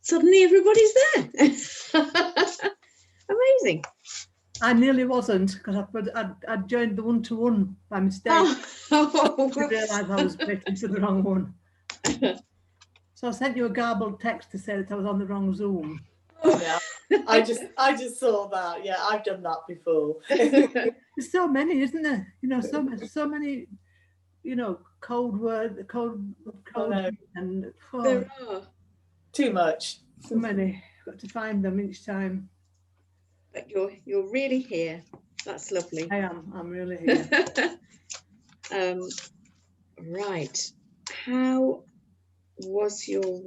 suddenly everybody's there. Amazing. I nearly wasn't, because I'd joined the one-to-one by mistake. Oh, I realised I was waiting for the wrong one. So I sent you a garbled text to say that I was on the wrong Zoom. Yeah, I just saw that. Yeah, I've done that before. There's so many, isn't there? You know, so many, you know, code and there are too much. So many. Got to find them each time. But you're really here. That's lovely. I am. I'm really here. Right. How was your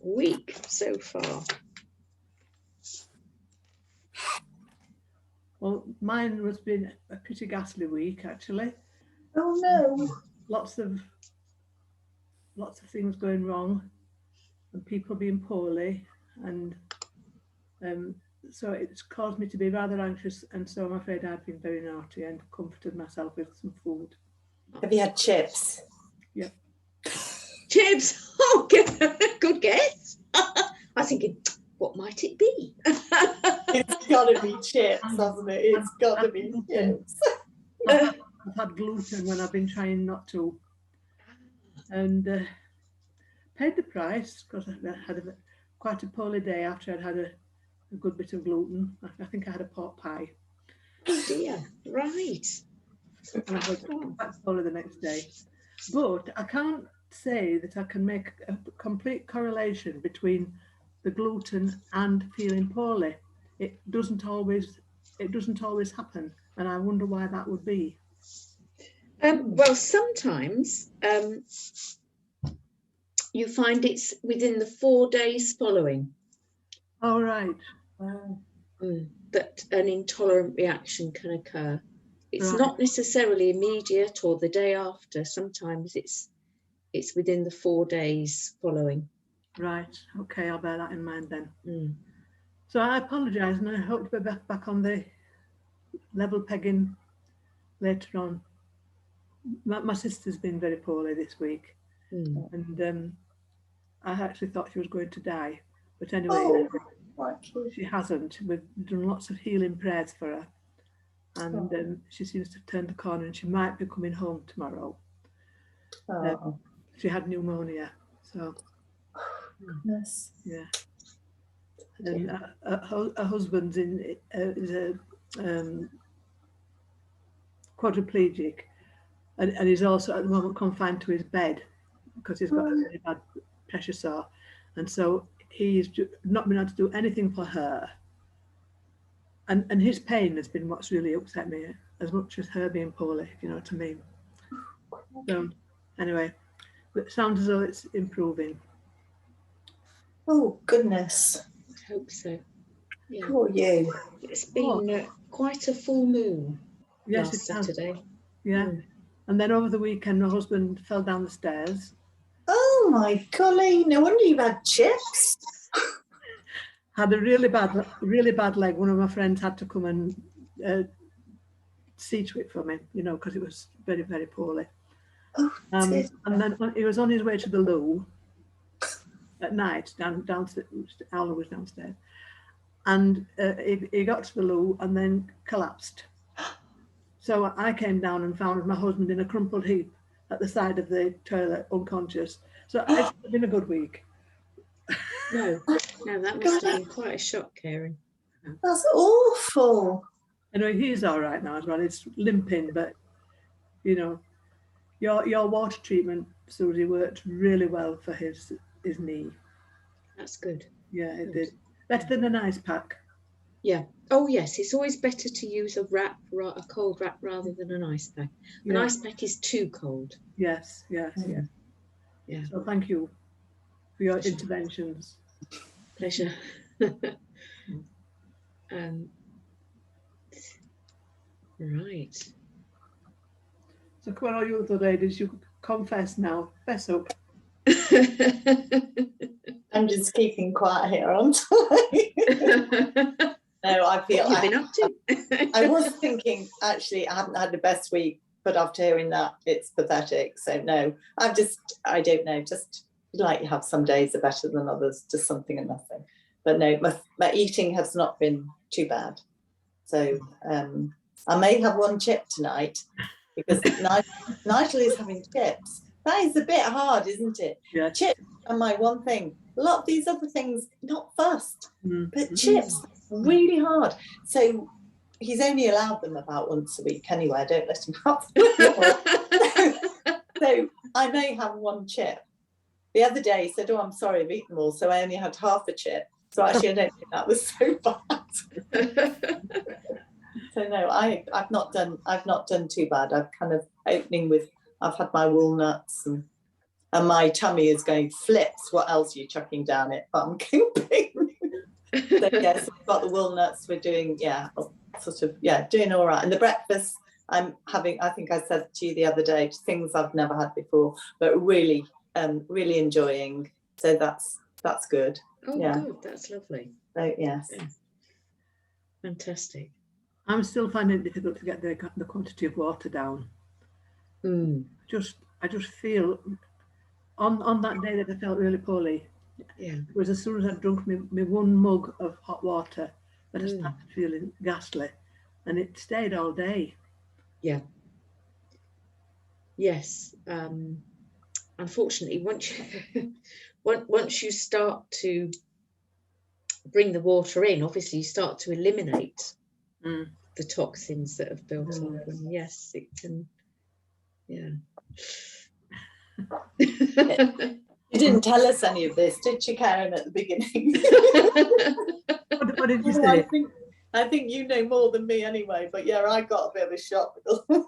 week so far? Well, mine has been a pretty ghastly week, actually. Oh no! Lots of things going wrong, and people being poorly, and so it's caused me to be rather anxious. And so I'm afraid I've been very naughty and comforted myself with some food. Have you had chips? Yeah. Chips. Oh, good guess. I was thinking, what might it be? It's got to be chips, hasn't it? It's got to be chips. I've had gluten when I've been trying not to, and paid the price because I had quite a poorly day after I'd had a good bit of gluten. I think I had a pork pie. Oh dear, right. And I was quite poorly the next day. But I can't say that I can make a complete correlation between the gluten and feeling poorly. It doesn't always happen, and I wonder why that would be. Well, sometimes you find it's within the 4 days following. Oh, right. That an intolerant reaction can occur. It's Right. not necessarily immediate or the day after. Sometimes it's within the 4 days following. Right. Okay, I'll bear that in mind then. Mm. So I apologise, and I hope to be back on the level pegging later on. My sister's been very poorly this week, and I actually thought she was going to die. But anyway, she hasn't. We've done lots of healing prayers for her, and she seems to have turned the corner, and she might be coming home tomorrow. She had pneumonia, so Goodness. yeah. And her husband's is a quadriplegic, and he's also at the moment confined to his bed because he's got a very bad pressure sore, and so he's not been able to do anything for her. And his pain has been what's really upset me, as much as her being poorly, if you know what I mean. So anyway, it sounds as though it's improving. Oh goodness. I hope so. Yeah. Poor you. It's been quite a full moon Yes, last Saturday. Yeah. And then over the weekend, my husband fell down the stairs. Oh my golly, no wonder you've had chips. Had a really bad leg. One of my friends had to come and see to it for me, you know, because it was very, very poorly. Oh, and then he was on his way to the loo at night, downstairs. Alan was downstairs. And he got to the loo and then collapsed. So I came down and found my husband in a crumpled heap at the side of the toilet, unconscious. So it's been a good week. No, that must have been quite a shock, Karen. That's awful. Anyway, he's all right now as well. It's limping, but you know, your water treatment, Susie, worked really well for his knee. That's good. Yeah, it did. Better than an ice pack. Yeah. Oh yes, it's always better to use a cold wrap rather than an ice pack. An ice pack is too cold. Yes. Yeah. So thank you for your interventions. Pleasure. Right. So come on, you other ladies, you confess now. Fess up. I'm just keeping quiet here, aren't I? No, I feel what have you been up to? I was thinking, actually, I haven't had the best week, but after hearing that, it's pathetic. So no, I don't know, just like you have some days are better than others, just something and nothing. But no, my eating has not been too bad. So I may have one chip tonight because Nigel is having chips. That is a bit hard, isn't it? Yeah. Chips are my one thing. A lot of these other things, not fussed, but chips, really hard. So he's only allowed them about once a week anyway. I don't let him have them. So I may have one chip. The other he said, "Oh, I'm sorry, I've eaten them all." So I only had half a chip. So actually, I don't think that was so bad. So no, I've not done too bad. I've kind of I've had my walnuts and my tummy is going flips. What else are you chucking down it? But I'm keeping. So yes, we've got the walnuts. We're doing doing all right. And the breakfast I'm having, I think I said to you the other day, things I've never had before, but really enjoying. So that's good. Oh, yeah. good. That's lovely. So yes. Yeah. Fantastic. I'm still finding it difficult to get the quantity of water down. I just feel on that day that I felt really poorly. Yeah. It was as soon as I'd drunk me one mug of hot water that I started feeling ghastly, and it stayed all day. Yeah. Yes. Unfortunately, once you start to bring the water in, obviously you start to eliminate the toxins that have built up, and yes, it can. Yeah. You didn't tell us any of this, did you, Karen, at the beginning? What did you say? I think you know more than me anyway, but yeah, I got a bit of a shock with all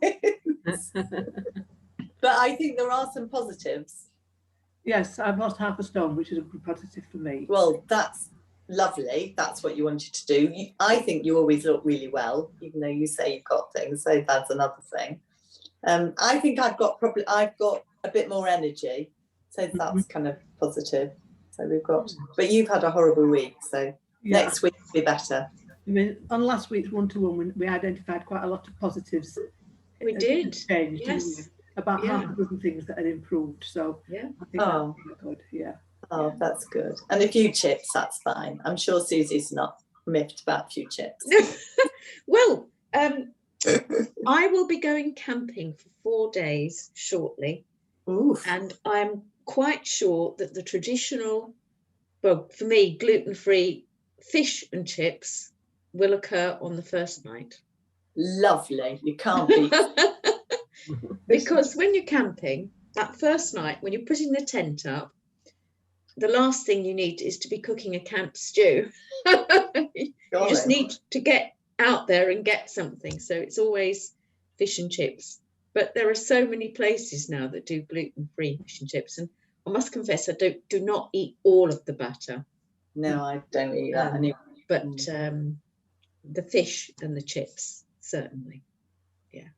this. But I think there are some positives. Yes, I've lost half a stone, which is a positive for me. Well, that's lovely. That's what you wanted to do. I think you always look really well, even though you say you've got things, so that's another thing. I think I've got a bit more energy, so that's kind of positive. So we've got, but you've had a horrible week, so next week will be better. I mean, on last week's one-to-one, we identified quite a lot of positives. We did. Changed, yes. About half a dozen things that had improved. So yeah, I think that's good. Yeah. Oh, that's good. And a few chips, that's fine. I'm sure Susie's not miffed about a few chips. Well, I will be going camping for 4 days shortly. Oof. And I'm quite sure that the traditional, well, for me, gluten-free fish and chips will occur on the first night. Lovely. You can't beat. Because when you're camping, that first night, when you're putting the tent up, the last thing you need is to be cooking a camp stew. You just need to get out there and get something. So it's always fish and chips. But there are so many places now that do gluten-free fish and chips. And I must confess, I do not eat all of the batter. No, I don't eat that anyway. But the fish and the chips, certainly. Yeah.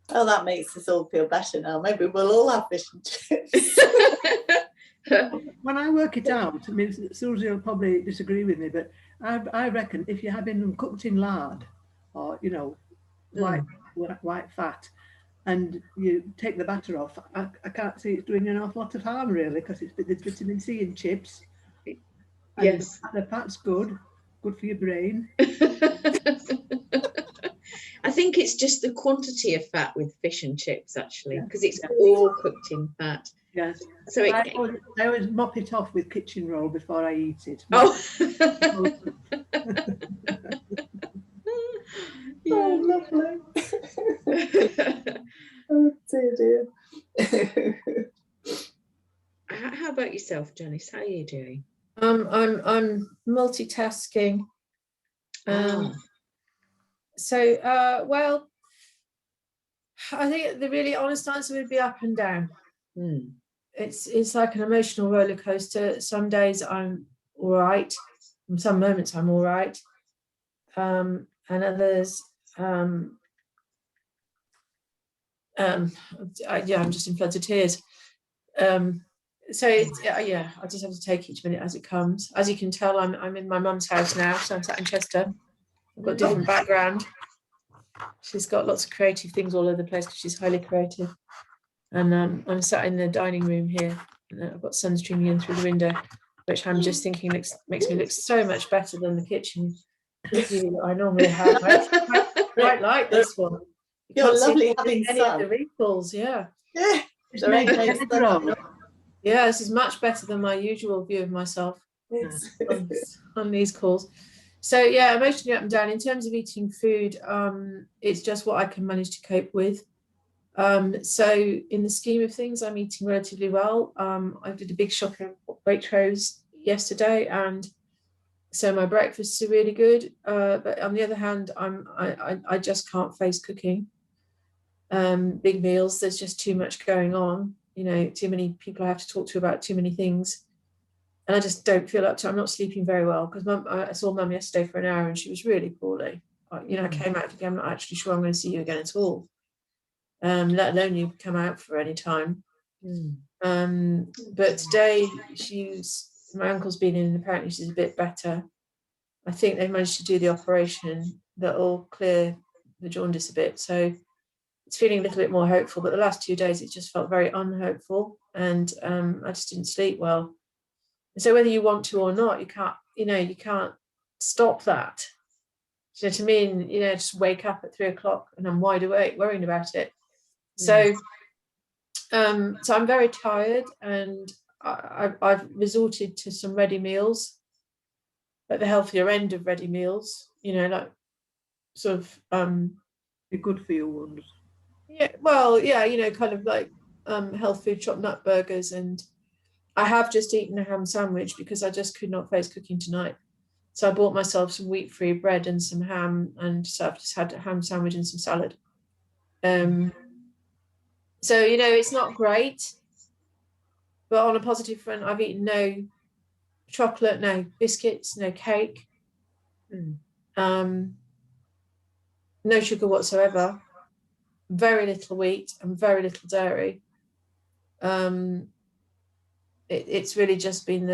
Oh, that makes us all feel better now. Maybe we'll all have fish and chips. When I work it out, I mean, Susie will probably disagree with me, but I reckon if you're having them cooked in lard or, white fat, and you take the batter off, I can't see it's doing an awful lot of harm, really, because there's vitamin C in chips. And yes. The fat's good for your brain. I think it's just the quantity of fat with fish and chips, actually, because it's all cooked in fat. Yes. So I always mop it off with kitchen roll before I eat it. Oh. Oh, lovely. Oh dear. How about yourself, Janice? How are you doing? I'm multitasking. So well, I think the really honest answer would be up and down. It's like an emotional roller coaster. Some days I'm all right, in some moments I'm all right, and others I'm just in floods of tears. So I just have to take each minute as it comes. As you can tell, I'm in my mum's house now, so I'm sat in Chester. I've got a different background. She's got lots of creative things all over the place because she's highly creative. And I'm sat in the dining room here, I've got sun streaming in through the window, which I'm just thinking makes me look so much better than the kitchen view that I normally have. I quite like this one. You're lovely having any sun. of the wrinkles, yeah. Yeah, there ain't no sun. Yeah, this is much better than my usual view of myself on these calls. So yeah, emotionally up and down. In terms of eating food, it's just what I can manage to cope with. So in the scheme of things, I'm eating relatively well. I did a big shop in Waitrose yesterday, and so my breakfasts are really good. But on the other hand, I just can't face cooking big meals. There's just too much going on. You know, too many people I have to talk to about too many things. And I just don't feel up to it. I'm not sleeping very well because I saw Mum yesterday for an hour and she was really poorly. You know, I came out again, I'm not actually sure I'm going to see you again at all. Let alone you come out for any time. But today my uncle's been in and apparently she's a bit better. I think they've managed to do the operation that'll clear the jaundice a bit. So it's feeling a little bit more hopeful, but the last 2 days it just felt very unhopeful, and I just didn't sleep well. So whether you want to or not, you can't stop that. Do you know what I mean? You know, just wake up at 3 o'clock and I'm wide awake worrying about it. So I'm very tired, and I've resorted to some ready meals, like the healthier end of ready meals, you know, like sort of Be good for your wounds. yeah, well, yeah, you know, kind of like health food, chopped nut burgers, and I have just eaten a ham sandwich because I just could not face cooking tonight. So I bought myself some wheat-free bread and some ham, and so I've just had a ham sandwich and some salad. So, you know, it's not great, but on a positive front, I've eaten no chocolate, no biscuits, no cake, no sugar whatsoever, very little wheat and very little dairy. It's really just been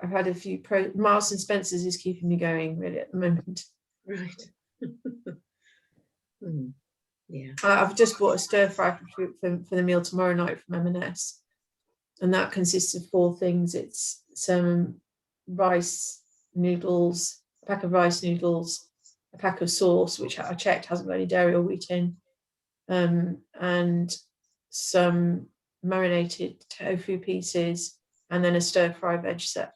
I've had a few Marks and Spencer's is keeping me going really at the moment. Right. Yeah. I've just bought a stir fry for the meal tomorrow night from M&S, and that consists of 4 things. It's some rice noodles, a pack of rice noodles, a pack of sauce, which I checked hasn't got any dairy or wheat in, and some marinated tofu pieces, and then a stir fry veg set.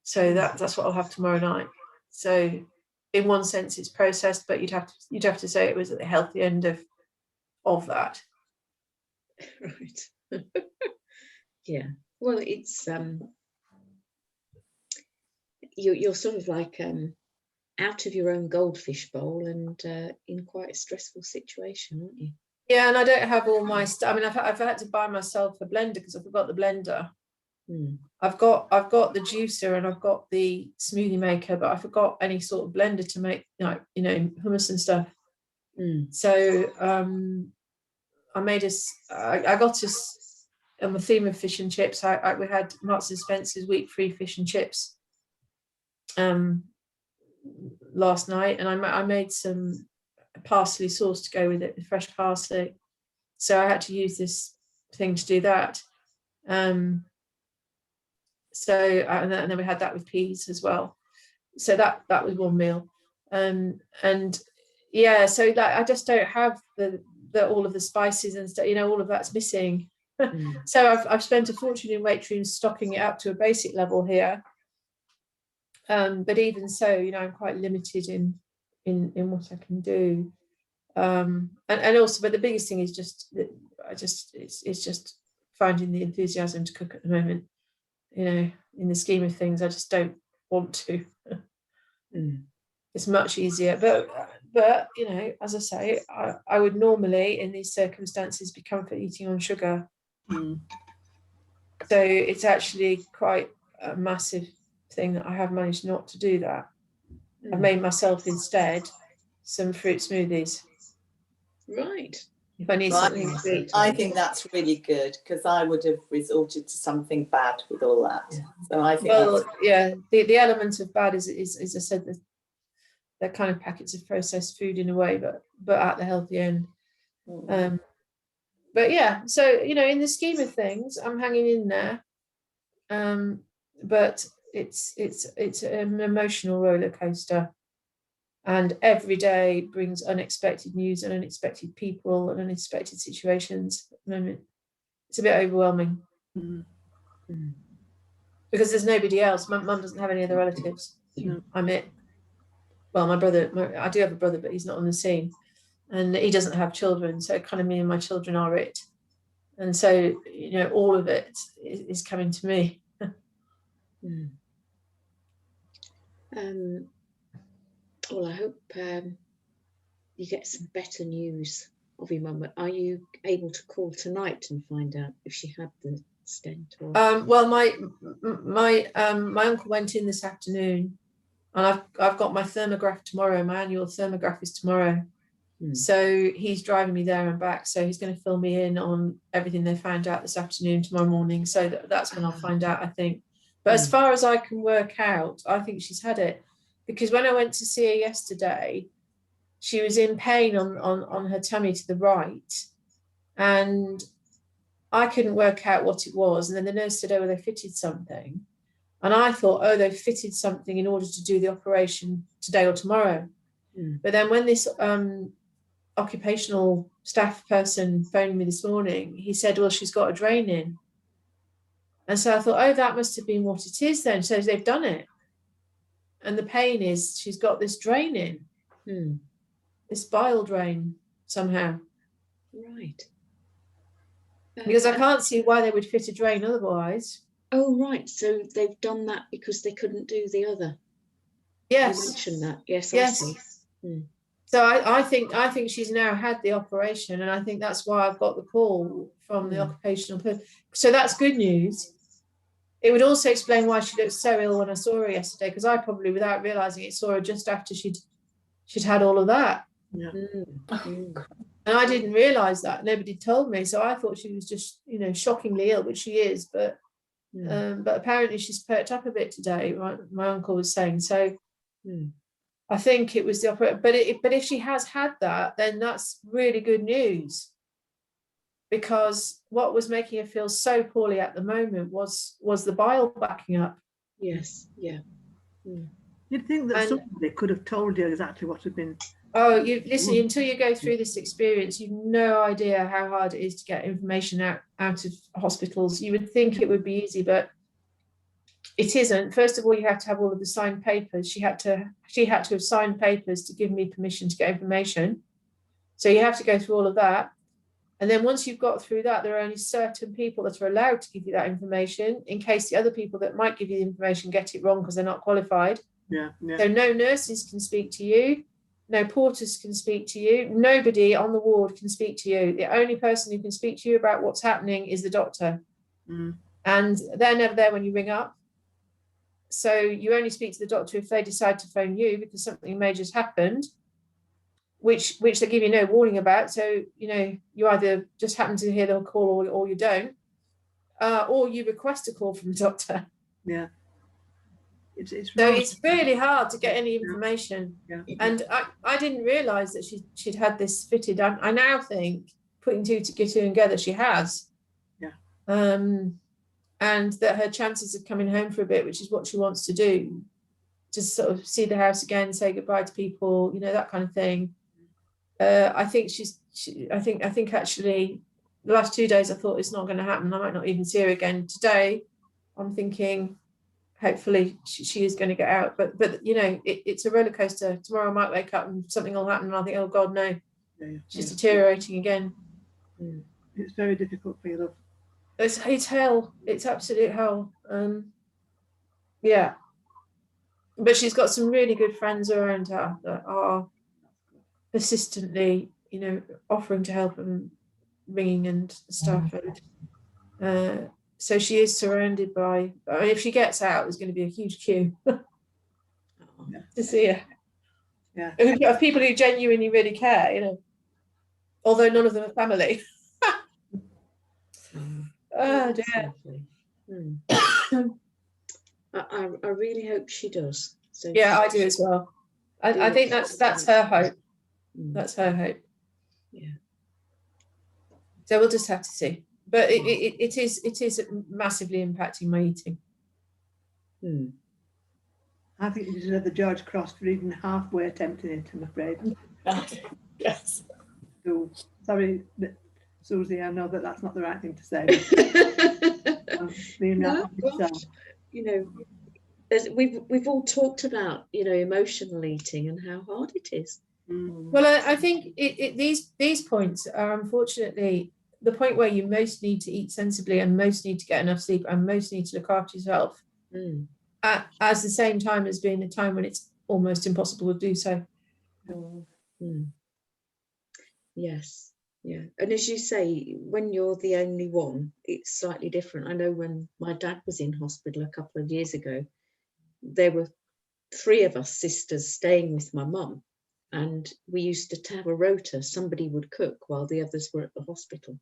So that's what I'll have tomorrow night. So in one sense it's processed, but you'd have to say it was at the healthy end of that. Right. Yeah. Well, it's you're sort of like out of your own goldfish bowl and in quite a stressful situation, aren't you? Yeah, and I don't have all my stuff. I mean, I've had to buy myself a blender because I forgot the blender. I've got the juicer and I've got the smoothie maker, but I forgot any sort of blender to make, like, you know, hummus and stuff. So I made I got us on the theme of fish and chips. We had Marks and Spencer's wheat-free fish and chips last night, and I made some parsley sauce to go with it, with fresh parsley. So I had to use this thing to do that. So and then we had that with peas as well. So that was one meal. And yeah, so that I just don't have the all of the spices and stuff, you know, all of that's missing. So I've spent a fortune in Waitrose stocking it up to a basic level here. But even so, you know, I'm quite limited in what I can do. And also, but the biggest thing is just that it's just finding the enthusiasm to cook at the moment. You know, in the scheme of things, I just don't want to. It's much easier, but you know, as I say, I would normally in these circumstances be comfort eating on sugar. So it's actually quite a massive thing that I have managed not to do that. I've made myself instead some fruit smoothies. Right. If I need something sweet. I think that's really good, because I would have resorted to something bad with all that. So I think the element of bad is as I said, they're kind of packets of processed food in a way, but at the healthy end. But yeah, so in the scheme of things, I'm hanging in there. But it's an emotional roller coaster, and every day brings unexpected news and unexpected people and unexpected situations. At the moment, it's a bit overwhelming. Because there's nobody else. My mum doesn't have any other relatives. I'm it. Well, my brother, I do have a brother, but he's not on the scene, and he doesn't have children. So kind of me and my children are it. And so, all of it is coming to me. Well, I hope you get some better news of your mum. Are you able to call tonight and find out if she had the stent? Or... Well, my uncle went in this afternoon, and I've got my thermograph tomorrow. My annual thermograph is tomorrow. So he's driving me there and back. So he's going to fill me in on everything they found out this afternoon, tomorrow morning. So that's when I'll find out, I think. But as far as I can work out, I think she's had it, because when I went to see her yesterday, she was in pain on her tummy to the right, and I couldn't work out what it was. And then the nurse said, oh, they fitted something. And I thought, oh, they fitted something in order to do the operation today or tomorrow. But then when this occupational staff person phoned me this morning, he said, well, she's got a drain in. And so I thought, oh, that must have been what it is then. So they've done it. And the pain is she's got this drain in, this bile drain somehow. Right. Because I can't see why they would fit a drain otherwise. Oh, right. So they've done that because they couldn't do the other. Yes. You mentioned that. Yes. Yes. I see. So I think she's now had the operation, and I think that's why I've got the call from the occupational person. So that's good news. It would also explain why she looked so ill when I saw her yesterday, because I probably, without realizing it, saw her just after she'd had all of that. And I didn't realize that. Nobody told me. So I thought she was just, shockingly ill, which she is. But apparently she's perked up a bit today, my uncle was saying. So I think it was the operator. But if she has had that, then that's really good news. Because what was making her feel so poorly at the moment was the bile backing up. Yes. Yeah. You'd think that somebody could have told you exactly what had been. Oh, listen, until you go through this experience, you've no idea how hard it is to get information out of hospitals. You would think it would be easy, but it isn't. First of all, you have to have all of the signed papers. She had to have signed papers to give me permission to get information. So you have to go through all of that. And then once you've got through that, there are only certain people that are allowed to give you that information, in case the other people that might give you the information get it wrong because they're not qualified. Yeah. So no nurses can speak to you. No porters can speak to you. Nobody on the ward can speak to you. The only person who can speak to you about what's happening is the doctor. And they're never there when you ring up. So you only speak to the doctor if they decide to phone you because something major's happened, which they give you no warning about. So, you either just happen to hear the call or you don't, or you request a call from the doctor. Yeah. It's really hard to get any information. Yeah. And I didn't realise that she'd had this fitted. I now think, putting two together, she has. Yeah. And that her chances of coming home for a bit, which is what she wants to do, just sort of see the house again, say goodbye to people, that kind of thing. I think I think actually the last 2 days I thought it's not going to happen. I might not even see her again. Today I'm thinking hopefully she is going to get out, but it's a roller coaster. Tomorrow I might wake up and something will happen and I'll think, oh God, no. She's deteriorating again. It's very difficult for you, love. It's hell. It's absolute hell. Yeah. But she's got some really good friends around her that are persistently, offering to help and ringing and stuff. And so she is surrounded by, if she gets out, there's going to be a huge queue to see her. Yeah. Of people who genuinely really care, although none of them are family. Oh dear. I really hope she does. So yeah, I do as well. I think that's her hope. That's her hope. Yeah. So we'll just have to see. But it is massively impacting my eating. I think you deserve the George Cross for even halfway attempting it, I'm afraid. Yes. So, sorry, Susie, I know that that's not the right thing to say. But, No, gosh, you know, we've all talked about, you know, emotional eating and how hard it is. Well, I think these points are unfortunately the point where you most need to eat sensibly and most need to get enough sleep and most need to look after yourself at the same time as being a time when it's almost impossible to do so. Yes, yeah. And as you say, when you're the only one, it's slightly different. I know when my dad was in hospital a couple of years ago, there were 3 of us sisters staying with my mum, and we used to have a rota. Somebody would cook while the others were at the hospital,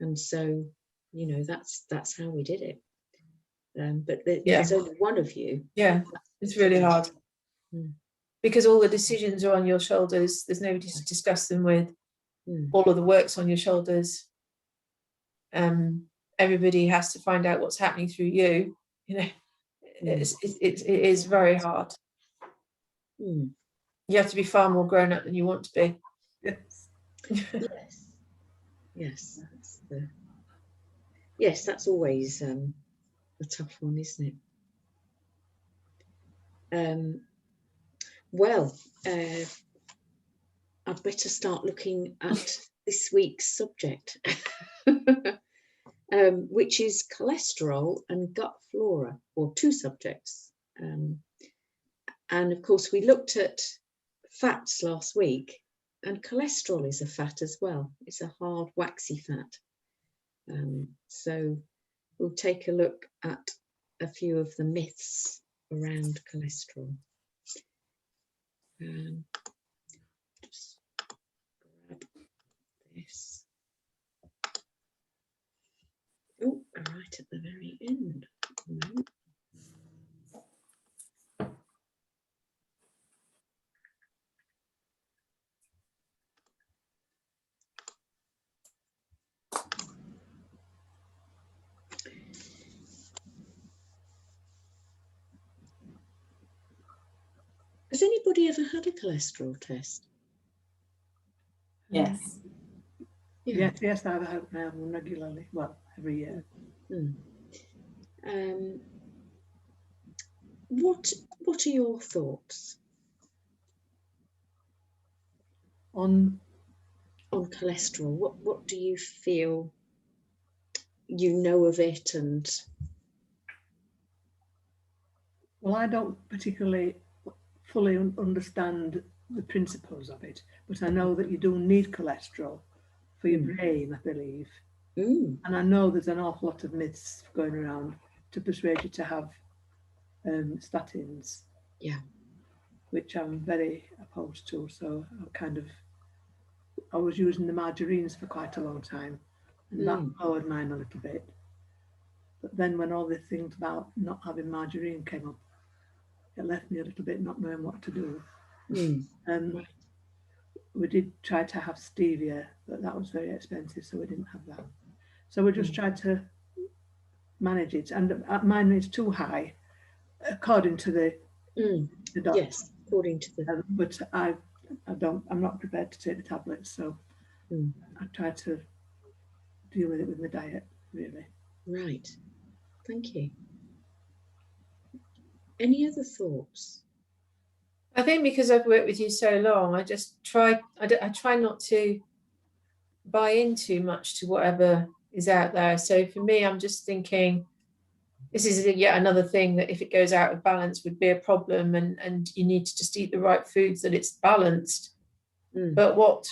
and so, you know, that's how we did it. But there's only one of you. Yeah, it's really hard because all the decisions are on your shoulders. There's nobody to discuss them with. All of the work's on your shoulders. Everybody has to find out what's happening through you. You know, it is very hard. You have to be far more grown up than you want to be. Yes. Yes. Yes, that's always a tough one, isn't it? Well, I'd better start looking at this week's subject, which is cholesterol and gut flora, or 2 subjects. And of course, we looked at fats last week, and cholesterol is a fat as well. It's a hard, waxy fat. So we'll take a look at a few of the myths around cholesterol. Just grab this. Oh, right at the very end. No. Has anybody ever had a cholesterol test? Yes. Yes, I have them regularly. Well, every year. What are your thoughts on cholesterol? What do you feel you know of it? And well, I don't particularly fully understand the principles of it, but I know that you do need cholesterol for your brain, I believe. And I know there's an awful lot of myths going around to persuade you to have statins, which I'm very opposed to. So I was using the margarines for quite a long time, and that lowered mine a little bit. But then when all the things about not having margarine came up, it left me a little bit not knowing what to do. We did try to have stevia, but that was very expensive, so we didn't have that. So we just tried to manage it, and mine is too high, according to the doctor. Yes, according to the. But I'm not prepared to take the tablets, so I try to deal with it with my diet, really. Right. Thank you. Any other thoughts? I think because I've worked with you so long, I just try. I try not to buy in too much to whatever is out there. So for me, I'm just thinking this is yet another thing that if it goes out of balance would be a problem, and you need to just eat the right foods that it's balanced. But what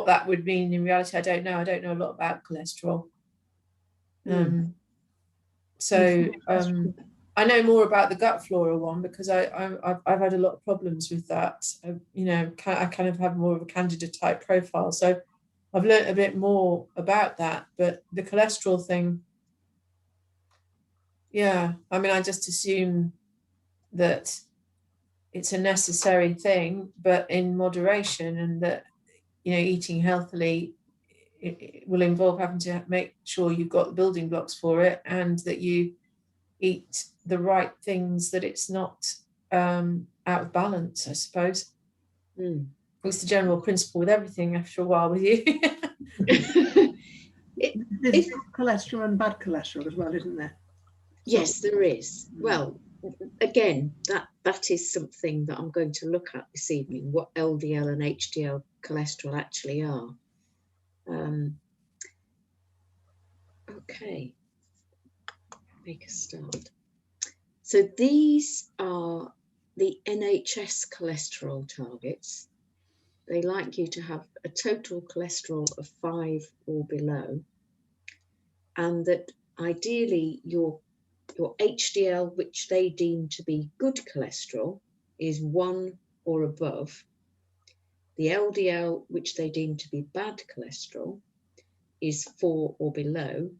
that would mean in reality, I don't know. I don't know a lot about cholesterol. I know more about the gut flora one because I've had a lot of problems with that. You know, I kind of have more of a candida type profile, so I've learned a bit more about that. But the cholesterol thing, I mean, I just assume that it's a necessary thing, but in moderation, and that, you know, eating healthily it will involve having to make sure you've got the building blocks for it, and that you eat the right things, that it's not out of balance, I suppose. It's the general principle with everything after a while with you. There's cholesterol and bad cholesterol as well, isn't there? Yes, there is. Well, again, that is something that I'm going to look at this evening, what LDL and HDL cholesterol actually are. Okay, make a start. So these are the NHS cholesterol targets. They like you to have a total cholesterol of 5 or below, and that ideally your HDL, which they deem to be good cholesterol, is 1 or above. The LDL, which they deem to be bad cholesterol, is 4 or below,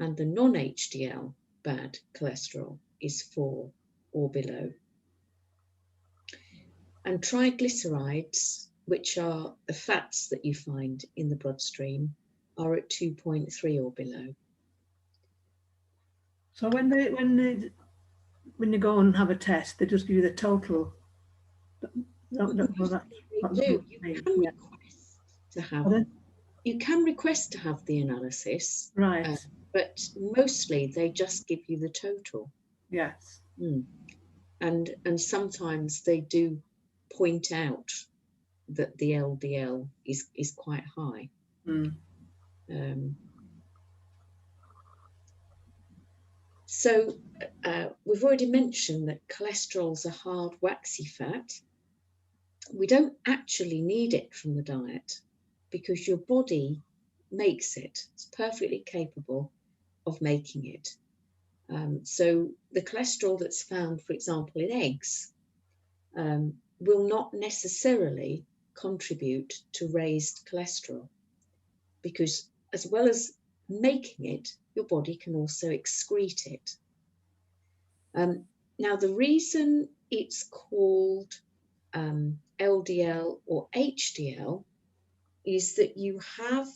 and the non-HDL bad cholesterol is 4 or below. And triglycerides, which are the fats that you find in the bloodstream, are at 2.3 or below. So when you go and have a test, they just give you the total. You can request to have the analysis, right? But mostly they just give you the total. Yes. And sometimes they do point out that the LDL is quite high. So we've already mentioned that cholesterol's a hard, waxy fat. We don't actually need it from the diet because your body makes it. It's perfectly capable of making it. So the cholesterol that's found, for example, in eggs, will not necessarily contribute to raised cholesterol, because as well as making it, your body can also excrete it. Now, the reason it's called LDL or HDL is that you have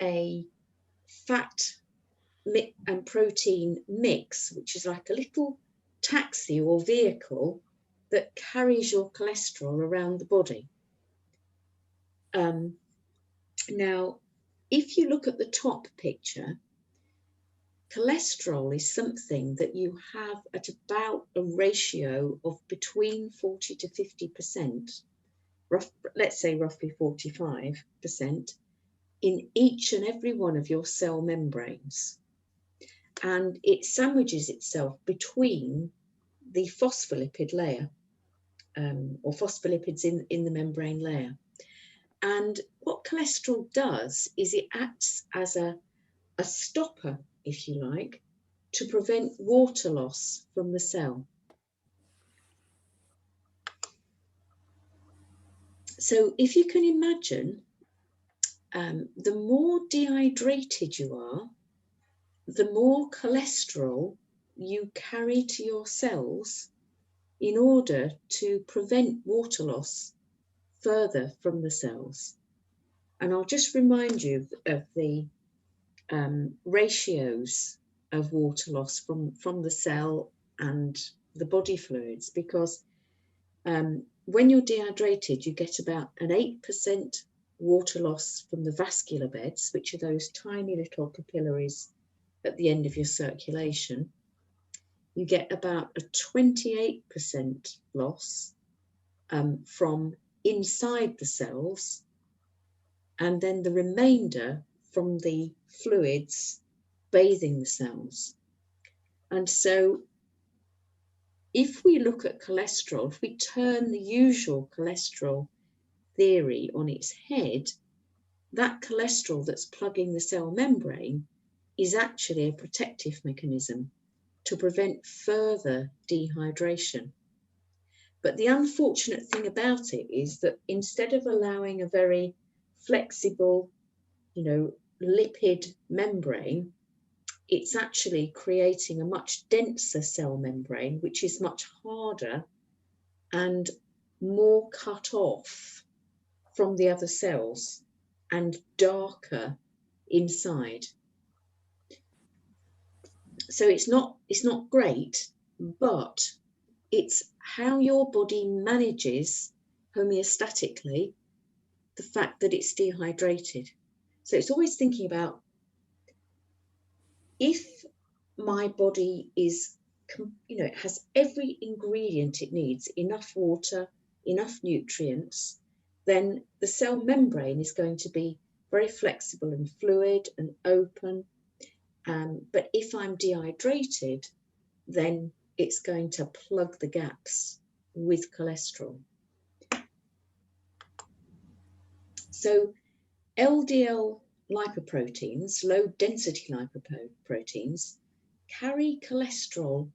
a fat and protein mix, which is like a little taxi or vehicle that carries your cholesterol around the body. Now, if you look at the top picture, cholesterol is something that you have at about a ratio of between 40 to 50%, let's say roughly 45%, in each and every one of your cell membranes. And it sandwiches itself between the phospholipid layer, or phospholipids in the membrane layer. And what cholesterol does is it acts as a stopper, if you like, to prevent water loss from the cell. So if you can imagine, the more dehydrated you are, the more cholesterol you carry to your cells in order to prevent water loss further from the cells. And I'll just remind you of the ratios of water loss from the cell and the body fluids, because when you're dehydrated, you get about an 8% water loss from the vascular beds, which are those tiny little capillaries at the end of your circulation. You get about a 28% loss from inside the cells, and then the remainder from the fluids bathing the cells. And so if we look at cholesterol, if we turn the usual cholesterol theory on its head, that cholesterol that's plugging the cell membrane is actually a protective mechanism to prevent further dehydration. But the unfortunate thing about it is that instead of allowing a very flexible, lipid membrane, it's actually creating a much denser cell membrane, which is much harder and more cut off from the other cells. and darker inside. So it's not great, but it's how your body manages homeostatically the fact that it's dehydrated. So it's always thinking about, if my body is, it has every ingredient it needs, enough water, enough nutrients, then the cell membrane is going to be very flexible and fluid and open. But if I'm dehydrated, then it's going to plug the gaps with cholesterol. So LDL lipoproteins, low density lipoproteins, carry cholesterol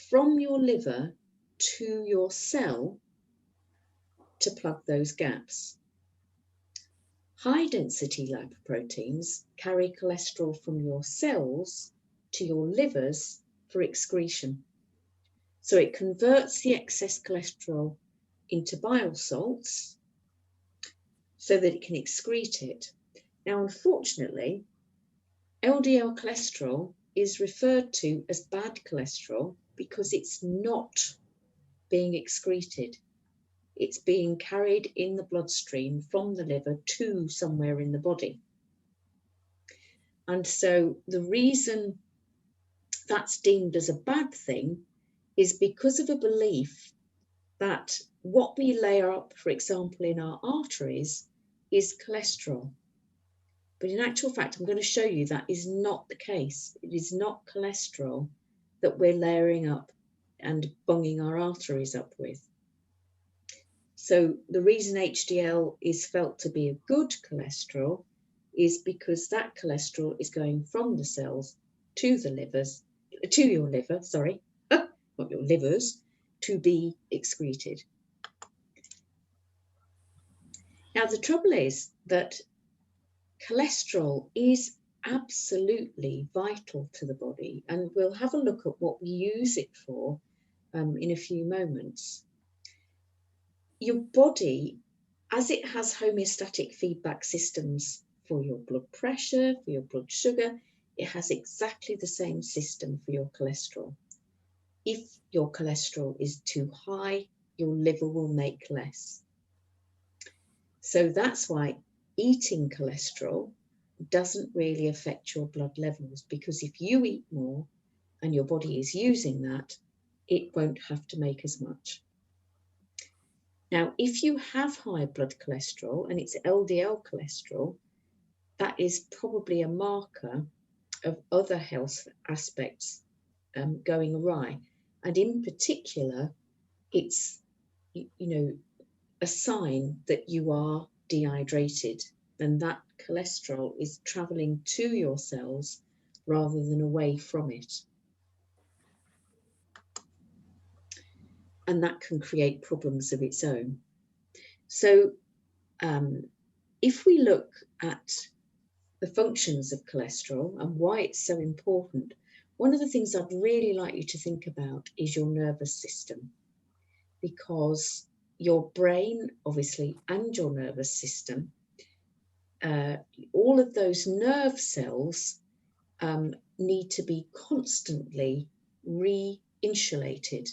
from your liver to your cell to plug those gaps. High density lipoproteins carry cholesterol from your cells to your livers for excretion. So it converts the excess cholesterol into bile salts so that it can excrete it. Now, unfortunately, LDL cholesterol is referred to as bad cholesterol because it's not being excreted. It's being carried in the bloodstream from the liver to somewhere in the body. And so the reason that's deemed as a bad thing is because of a belief that what we layer up, for example, in our arteries is cholesterol. But in actual fact, I'm going to show you that is not the case. It is not cholesterol that we're layering up and bunging our arteries up with. So the reason HDL is felt to be a good cholesterol is because that cholesterol is going from the cells to the livers, to your liver, sorry, not your livers, to be excreted. Now, the trouble is that cholesterol is absolutely vital to the body, and we'll have a look at what we use it for in a few moments. Your body, as it has homeostatic feedback systems for your blood pressure, for your blood sugar, it has exactly the same system for your cholesterol. If your cholesterol is too high, your liver will make less. So that's why eating cholesterol doesn't really affect your blood levels, because if you eat more and your body is using that, it won't have to make as much. Now, if you have high blood cholesterol and it's LDL cholesterol, that is probably a marker of other health aspects going awry. And in particular, it's, a sign that you are dehydrated, and that cholesterol is traveling to your cells rather than away from it. And that can create problems of its own. So if we look at the functions of cholesterol and why it's so important, one of the things I'd really like you to think about is your nervous system, because your brain, obviously, and your nervous system, all of those nerve cells need to be constantly re-insulated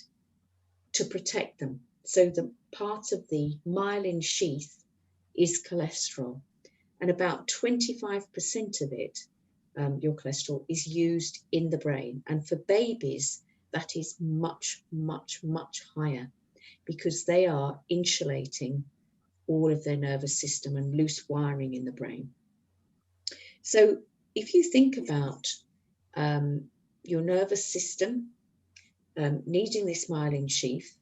to protect them. So the part of the myelin sheath is cholesterol, and about 25% of it, your cholesterol, is used in the brain. And for babies, that is much, much, much higher, because they are insulating all of their nervous system and loose wiring in the brain. So if you think about your nervous system needing this myelin sheath,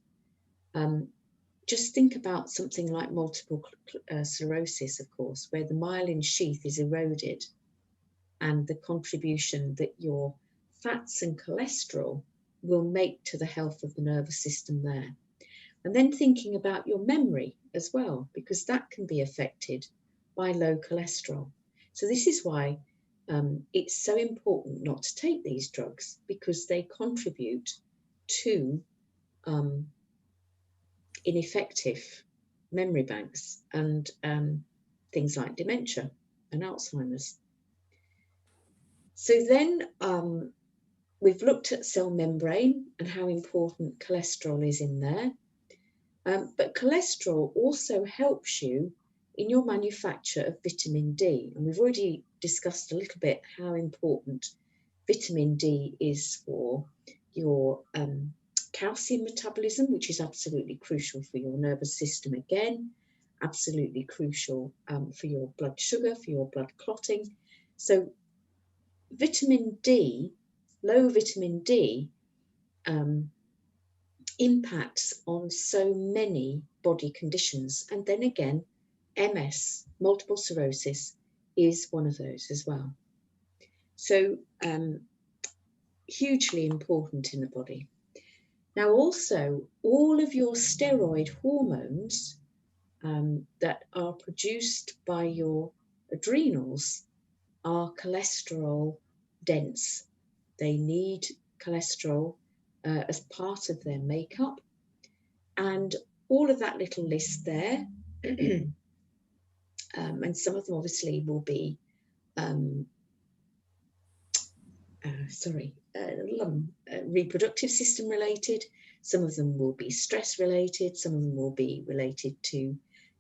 just think about something like multiple sclerosis, of course, where the myelin sheath is eroded, and the contribution that your fats and cholesterol will make to the health of the nervous system there. And then thinking about your memory as well, because that can be affected by low cholesterol. So this is why it's so important not to take these drugs, because they contribute to ineffective memory banks. And things like dementia and Alzheimer's. So then we've looked at cell membrane and how important cholesterol is in there. But cholesterol also helps you in your manufacture of vitamin D. And we've already discussed a little bit how important vitamin D is for your calcium metabolism, which is absolutely crucial for your nervous system again, absolutely crucial for your blood sugar, for your blood clotting. So vitamin D, low vitamin D, impacts on so many body conditions. And then again, MS, multiple sclerosis, is one of those as well. So hugely important in the body. Now also, all of your steroid hormones that are produced by your adrenals are cholesterol dense. They need cholesterol as part of their makeup. And all of that little list there, and some of them obviously will be, reproductive system related. Some of them will be stress related. Some of them will be related to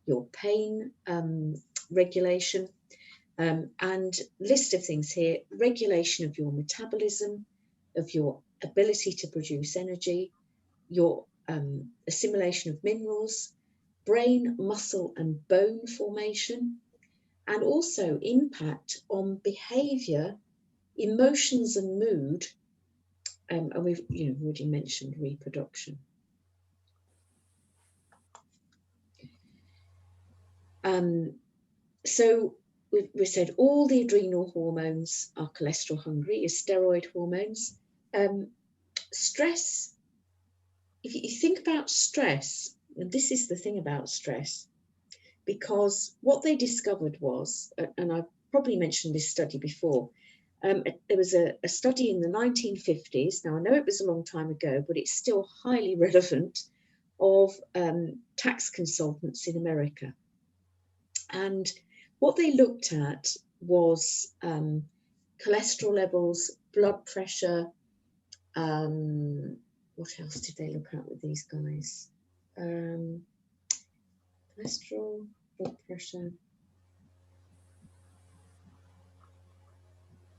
your pain regulation. And list of things here: regulation of your metabolism, of your ability to produce energy, your assimilation of minerals, brain, muscle and bone formation, and also impact on behaviour, emotions and mood. And we've already mentioned reproduction. So we said all the adrenal hormones are cholesterol hungry, is steroid hormones. Stress, if you think about stress, and this is the thing about stress, because what they discovered was, and I've probably mentioned this study before, there was a study in the 1950s, now I know it was a long time ago, but it's still highly relevant, of tax consultants in America. And what they looked at was cholesterol levels, blood pressure, what else did they look at with these guys? Cholesterol, blood pressure.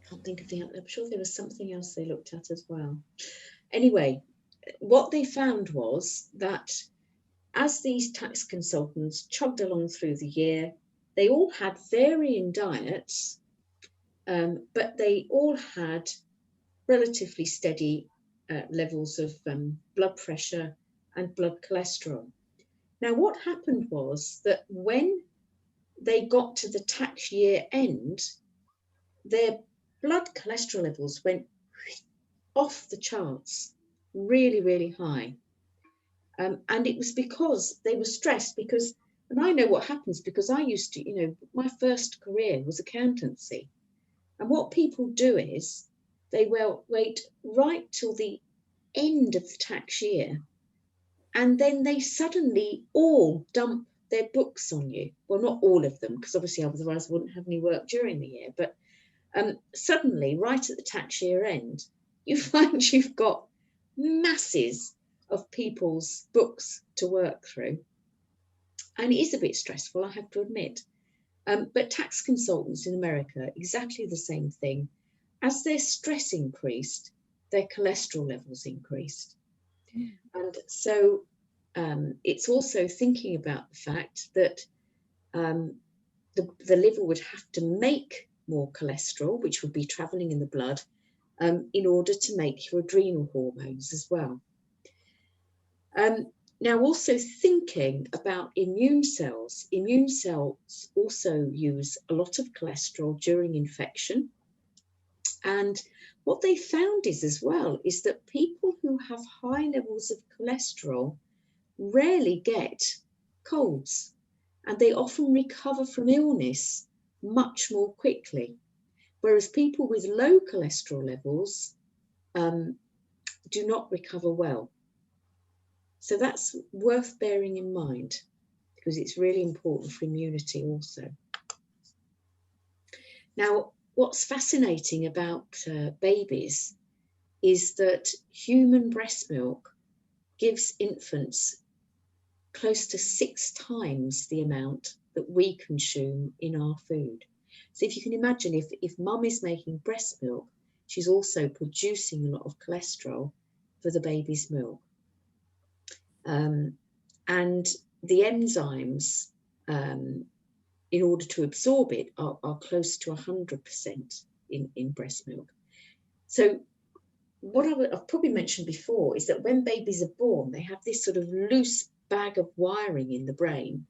Can't think of the other. I'm sure there was something else they looked at as well. Anyway, what they found was that as these tax consultants chugged along through the year, they all had varying diets, but they all had relatively steady levels of blood pressure and blood cholesterol. Now, what happened was that when they got to the tax year end, their blood cholesterol levels went off the charts, really, really high. And it was because they were stressed, because, and I know what happens because I used to, my first career was accountancy. And what people do is they will wait right till the end of the tax year, and then they suddenly all dump their books on you. Well, not all of them, because obviously otherwise I wouldn't have any work during the year. But suddenly, right at the tax year end, you find you've got masses of people's books to work through. And it is a bit stressful, I have to admit. But tax consultants in America, exactly the same thing. As their stress increased, their cholesterol levels increased. And so it's also thinking about the fact that the liver would have to make more cholesterol, which would be travelling in the blood, in order to make your adrenal hormones as well. Now, also thinking about immune cells also use a lot of cholesterol during infection. And what they found is that people who have high levels of cholesterol rarely get colds, and they often recover from illness much more quickly, whereas people with low cholesterol levels do not recover well. So that's worth bearing in mind, because it's really important for immunity also. Now, what's fascinating about babies is that human breast milk gives infants close to 6 times the amount that we consume in our food. So if you can imagine, if mum is making breast milk, she's also producing a lot of cholesterol for the baby's milk. And the enzymes, in order to absorb it, are close to 100% in breast milk. So what I've probably mentioned before is that when babies are born, they have this sort of loose bag of wiring in the brain,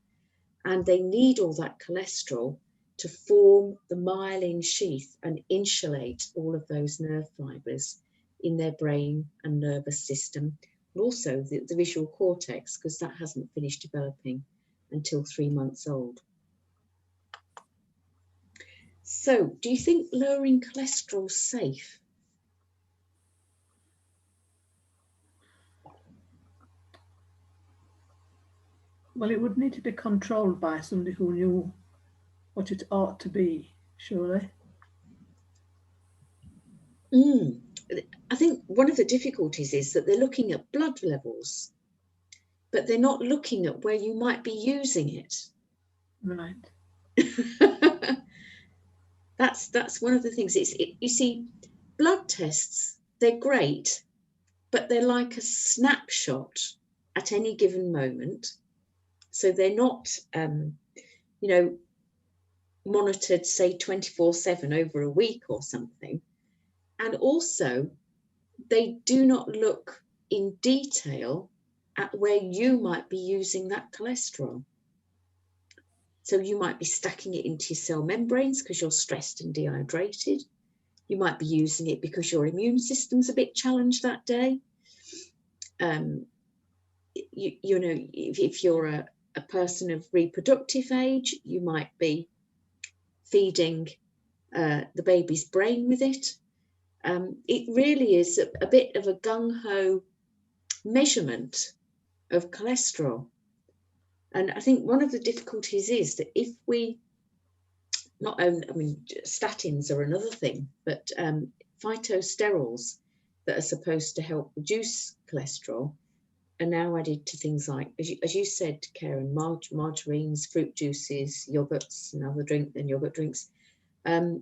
and they need all that cholesterol to form the myelin sheath and insulate all of those nerve fibres in their brain and nervous system, and also the visual cortex, because that hasn't finished developing until 3 months old. So, do you think lowering cholesterol is safe? Well, it would need to be controlled by somebody who knew what it ought to be, surely. I think one of the difficulties is that they're looking at blood levels, but they're not looking at where you might be using it. Right. That's one of the things. You see, blood tests, they're great, but they're like a snapshot at any given moment. So they're not, monitored, say, 24/7 over a week or something. And also, they do not look in detail at where you might be using that cholesterol. So you might be stacking it into your cell membranes because you're stressed and dehydrated. You might be using it because your immune system's a bit challenged that day. If you're a person of reproductive age, you might be feeding the baby's brain with it. It really is a bit of a gung-ho measurement of cholesterol. And I think one of the difficulties is that if we not only, statins are another thing, but phytosterols that are supposed to help reduce cholesterol are now added to things like, as you said, Karen, margarines, fruit juices, yogurts, and yogurt drinks. And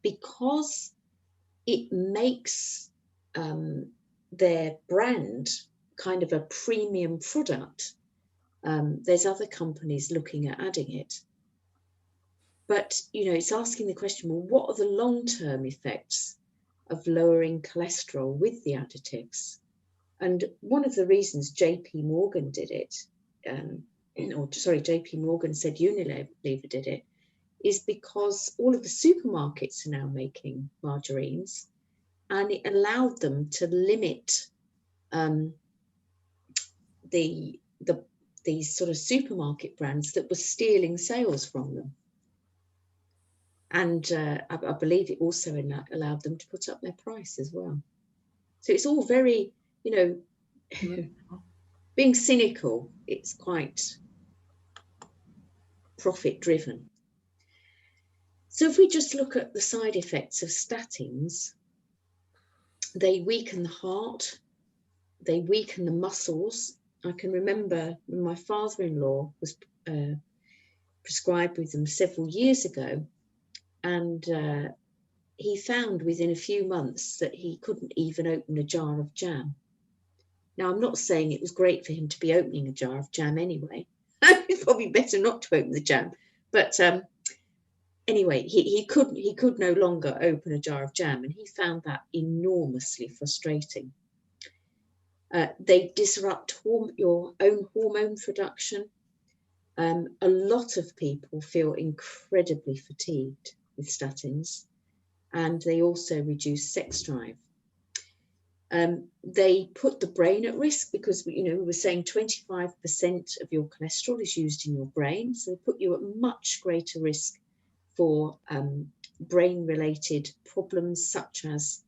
because it makes their brand kind of a premium product, there's other companies looking at adding it. But, it's asking the question, well, what are the long-term effects of lowering cholesterol with the additives? And one of the reasons JP Morgan did it, JP Morgan said Unilever did it, is because all of the supermarkets are now making margarines, and it allowed them to limit these sort of supermarket brands that were stealing sales from them. And I believe it also allowed them to put up their price as well. So it's all very, being cynical, it's quite profit driven. So if we just look at the side effects of statins, they weaken the heart, they weaken the muscles. I can remember when my father-in-law was prescribed with them several years ago, and he found within a few months that he couldn't even open a jar of jam. Now, I'm not saying it was great for him to be opening a jar of jam anyway. It's probably better not to open the jam. But anyway, he could no longer open a jar of jam, and he found that enormously frustrating. They disrupt your own hormone production. A lot of people feel incredibly fatigued with statins, and they also reduce sex drive. They put the brain at risk because, we were saying 25% of your cholesterol is used in your brain. So they put you at much greater risk for brain-related problems such as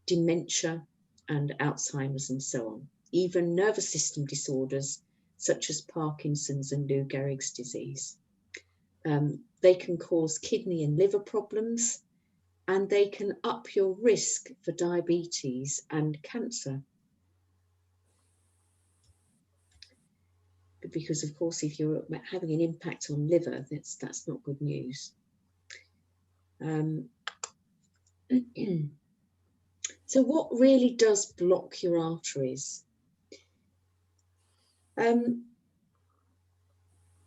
dementia and Alzheimer's and so on. Even nervous system disorders such as Parkinson's and Lou Gehrig's disease. They can cause kidney and liver problems, and they can up your risk for diabetes and cancer. Because of course, if you're having an impact on liver, that's not good news. So what really does block your arteries?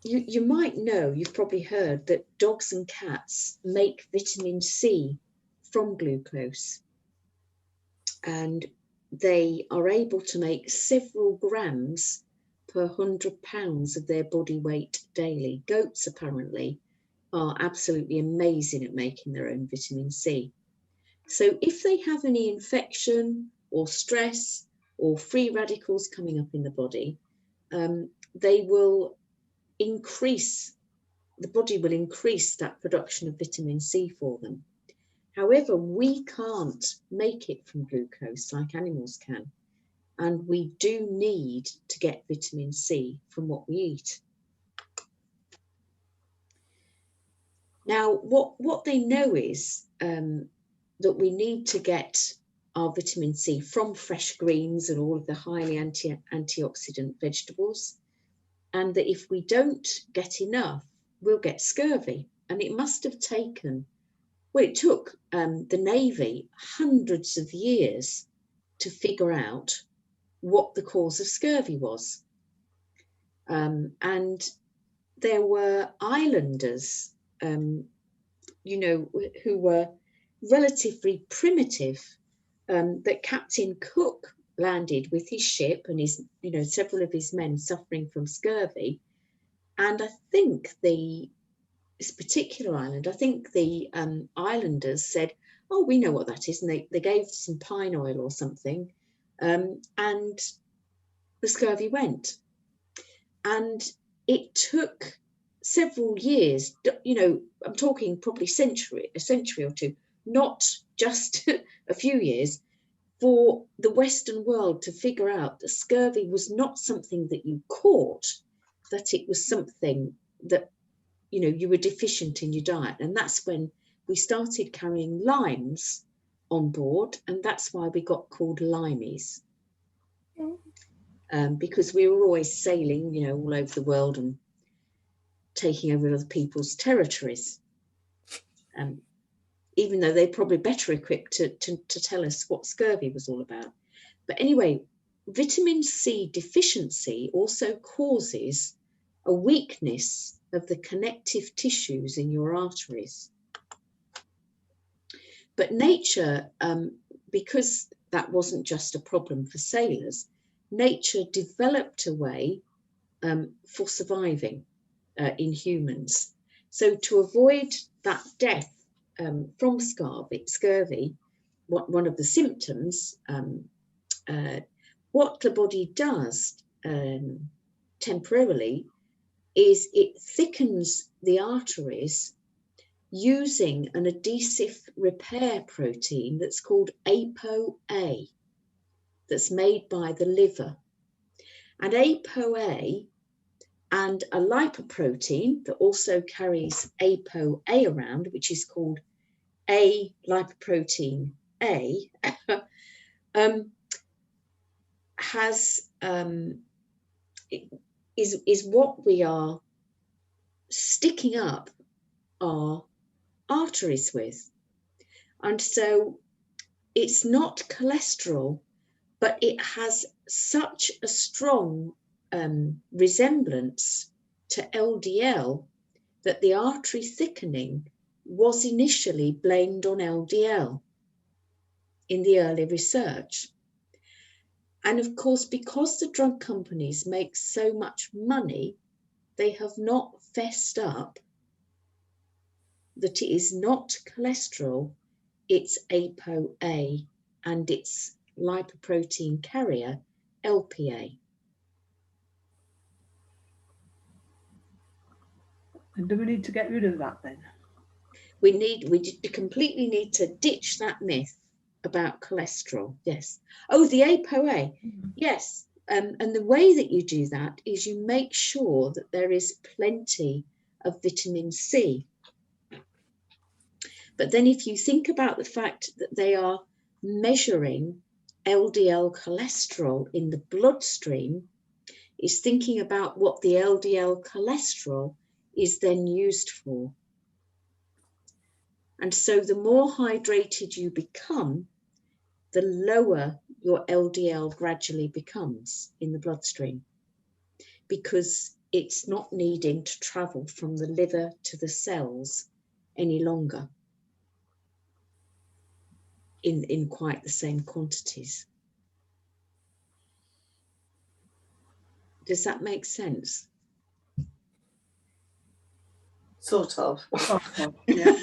You might know, you've probably heard that dogs and cats make vitamin C from glucose, and they are able to make several grams per 100 pounds of their body weight daily. Goats apparently are absolutely amazing at making their own vitamin C. So if they have any infection or stress or free radicals coming up in the body, they will increase, the body will increase that production of vitamin C for them. However, we can't make it from glucose like animals can, and we do need to get vitamin C from what we eat. Now, what they know is that we need to get our vitamin C from fresh greens and all of the highly antioxidant vegetables, and that if we don't get enough, we'll get scurvy. And it must have taken, well, it took the Navy hundreds of years to figure out what the cause of scurvy was. And there were islanders, you know, who were relatively primitive, that Captain Cook landed with his ship and his, you know, several of his men suffering from scurvy. And I think this particular island, I think the islanders said, oh, we know what that is. And they gave some pine oil or something, and the scurvy went. And it took several years, you know, I'm talking probably a century or two, not just a few years, for the Western world to figure out that scurvy was not something that you caught, that it was something that, you know, you were deficient in your diet. And that's when we started carrying limes on board, and that's why we got called limeys. Because we were always sailing, you know, all over the world and taking over other people's territories, even though they're probably better equipped to tell us what scurvy was all about. But anyway, vitamin C deficiency also causes a weakness of the connective tissues in your arteries. But nature, because that wasn't just a problem for sailors, nature developed a way for surviving in humans. So to avoid that death from scurvy, one of the symptoms, what the body does temporarily is it thickens the arteries using an adhesive repair protein that's called ApoA, that's made by the liver. And ApoA and a lipoprotein that also carries ApoA around, which is called A-lipoprotein A, is what we are sticking up our arteries with. And so it's not cholesterol, but it has such a strong resemblance to LDL that the artery thickening was initially blamed on LDL in the early research. And of course, because the drug companies make so much money, they have not fessed up that it is not cholesterol, it's ApoA and its lipoprotein carrier, LPA. And do we need to get rid of that then? We completely need to ditch that myth about cholesterol. Yes. Oh, the ApoA. Yes. And the way that you do that is you make sure that there is plenty of vitamin C But then if you think about the fact that they are measuring LDL cholesterol in the bloodstream, is thinking about what the LDL cholesterol is then used for. And so the more hydrated you become, the lower your LDL gradually becomes in the bloodstream, because it's not needing to travel from the liver to the cells any longer in quite the same quantities. Does that make sense? Sort of. Yeah.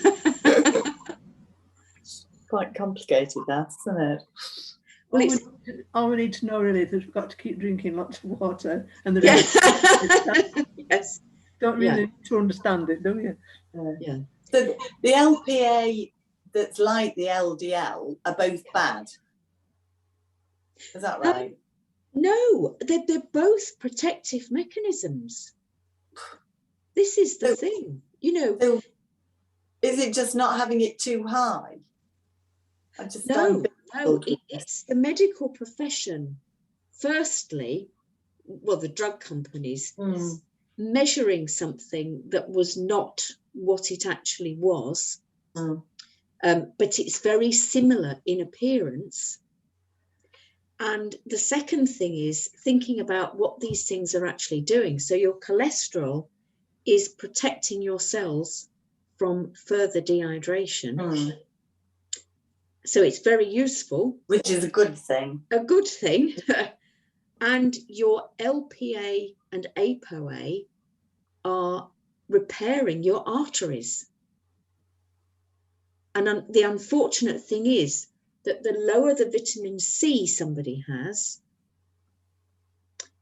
Quite complicated, that, isn't it? Well, all we need to know really is that we've got to keep drinking lots of water, and the yes, don't really need to understand it, do you? yeah. So the LPA that's like the LDL are both bad. Is that right? No, they're both protective mechanisms. This is the thing, you know. So is it just not having it too high? No, it's the medical profession. Firstly, well, the drug companies measuring something that was not what it actually was, but it's very similar in appearance. And the second thing is thinking about what these things are actually doing. So your cholesterol is protecting your cells from further dehydration. So it's very useful. Which is a good thing. A good thing. And your LPA and ApoA are repairing your arteries. And the unfortunate thing is that the lower the vitamin C somebody has,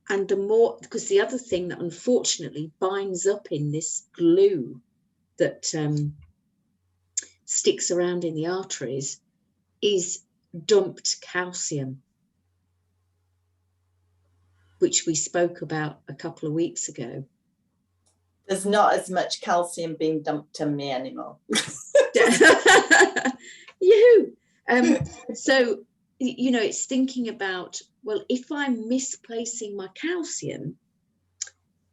and the more, because the other thing that unfortunately binds up in this glue that sticks around in the arteries is dumped calcium, which we spoke about a couple of weeks ago. There's not as much calcium being dumped in me anymore. So, you know, it's thinking about, well, if I'm misplacing my calcium,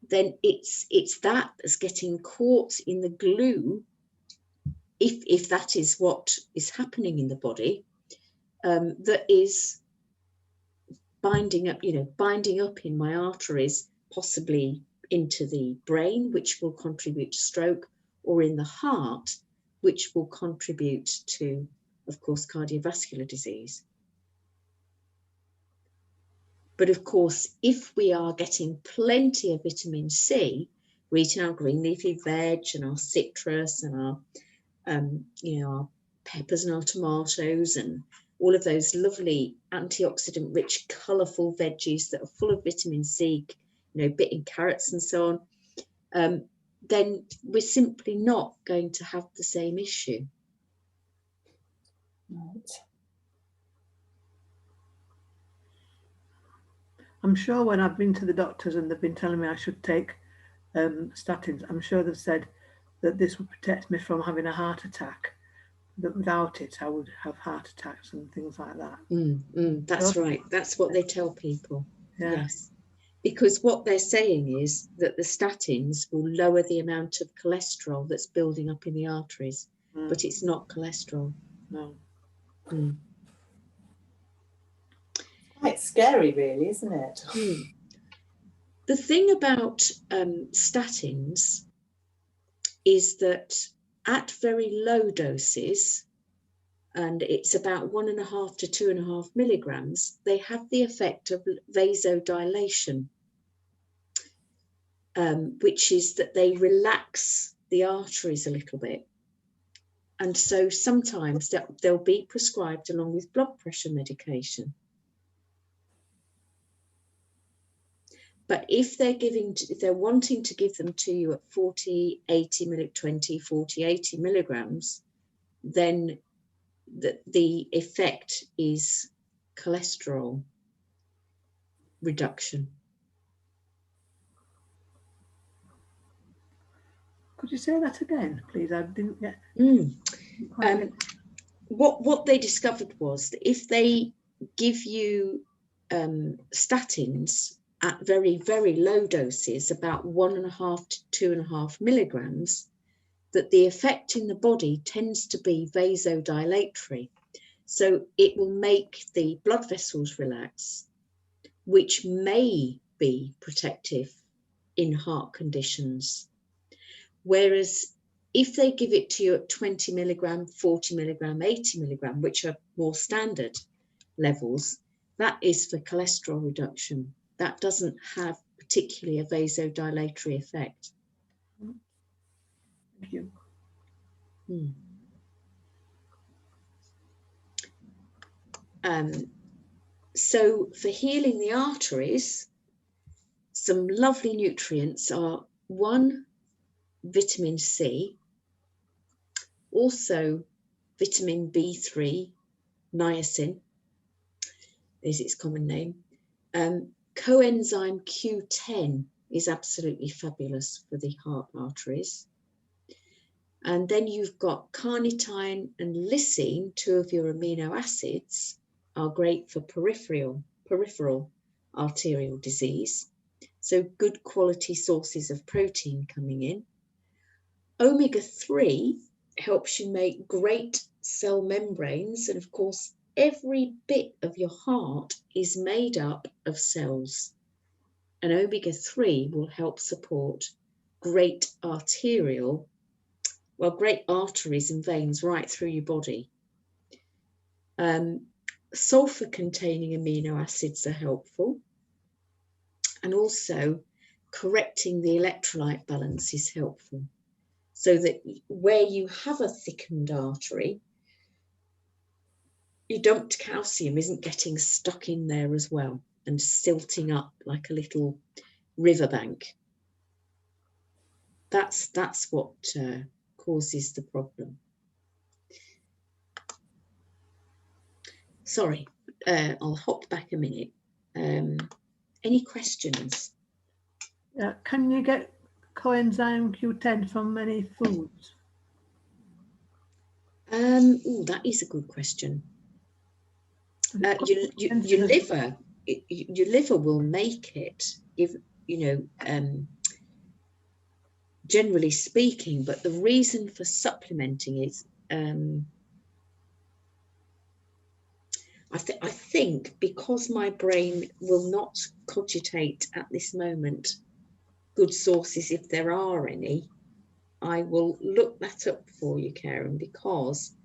then it's that that's getting caught in the glue, if that is what is happening in the body, that is binding up in my arteries, possibly into the brain, which will contribute to stroke, or in the heart, which will contribute to, of course, cardiovascular disease. But of course, if we are getting plenty of vitamin C, we're eating our green leafy veg and our citrus and our, our peppers and our tomatoes and all of those lovely antioxidant rich, colourful veggies that are full of vitamin C, bit in carrots and so on, then we're simply not going to have the same issue. Right. I'm sure when I've been to the doctors and they've been telling me I should take statins, I'm sure they've said that this would protect me from having a heart attack, that without it I would have heart attacks and things like that. That's right. That's what they tell people. Yeah. Yes. Because what they're saying is that the statins will lower the amount of cholesterol that's building up in the arteries, but it's not cholesterol. No. Quite scary, really, isn't it? The thing about statins is that at very low doses, and it's about 1.5 to 2.5 milligrams, they have the effect of vasodilation, which is that they relax the arteries a little bit. And so sometimes they'll be prescribed along with blood pressure medication. But if they're wanting to give them to you at 40, 80 milligrams, then the effect is cholesterol reduction. Could you say that again, please? I didn't get. What they discovered was that if they give you statins at very, very low doses, about 1.5 to 2.5 milligrams, that the effect in the body tends to be vasodilatory. So it will make the blood vessels relax, which may be protective in heart conditions. Whereas if they give it to you at 20 milligram, 40 milligram, 80 milligram, which are more standard levels, that is for cholesterol reduction. That doesn't have particularly a vasodilatory effect. Thank you. So for healing the arteries, some lovely nutrients are 1, vitamin C, also vitamin B3, niacin is its common name. Coenzyme Q10 is absolutely fabulous for the heart arteries. And then you've got carnitine and lysine, 2 of your amino acids, are great for peripheral arterial disease. So good quality sources of protein coming in. Omega-3 helps you make great cell membranes. And of course, every bit of your heart is made up of cells. And omega-3 will help support great great arteries and veins right through your body. Sulfur-containing amino acids are helpful. And also correcting the electrolyte balance is helpful. So that where you have a thickened artery, your dumped calcium isn't getting stuck in there as well and silting up like a little riverbank. That's what causes the problem. Sorry, I'll hop back a minute. Any questions? Can you get coenzyme Q10 from any foods? That is a good question. Your liver will make it, if generally speaking, but the reason for supplementing is I think because my brain will not cogitate at this moment good sources, if there are any, I will look that up for you, Karen, because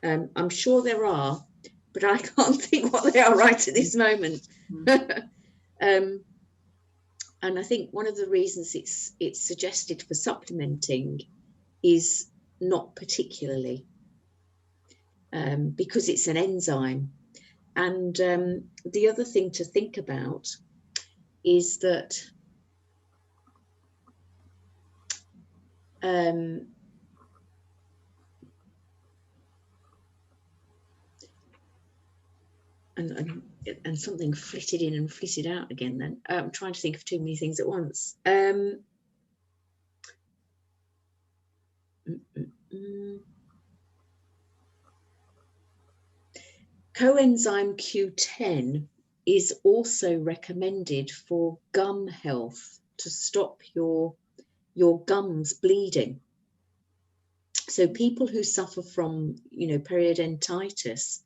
I'm sure there are, but I can't think what they are right at this moment. And I think one of the reasons it's suggested for supplementing is not particularly because it's an enzyme. And the other thing to think about is that and something flitted in and flitted out again then. I'm trying to think of too many things at once. Coenzyme Q10 is also recommended for gum health, to stop your gums bleeding. So people who suffer from, periodontitis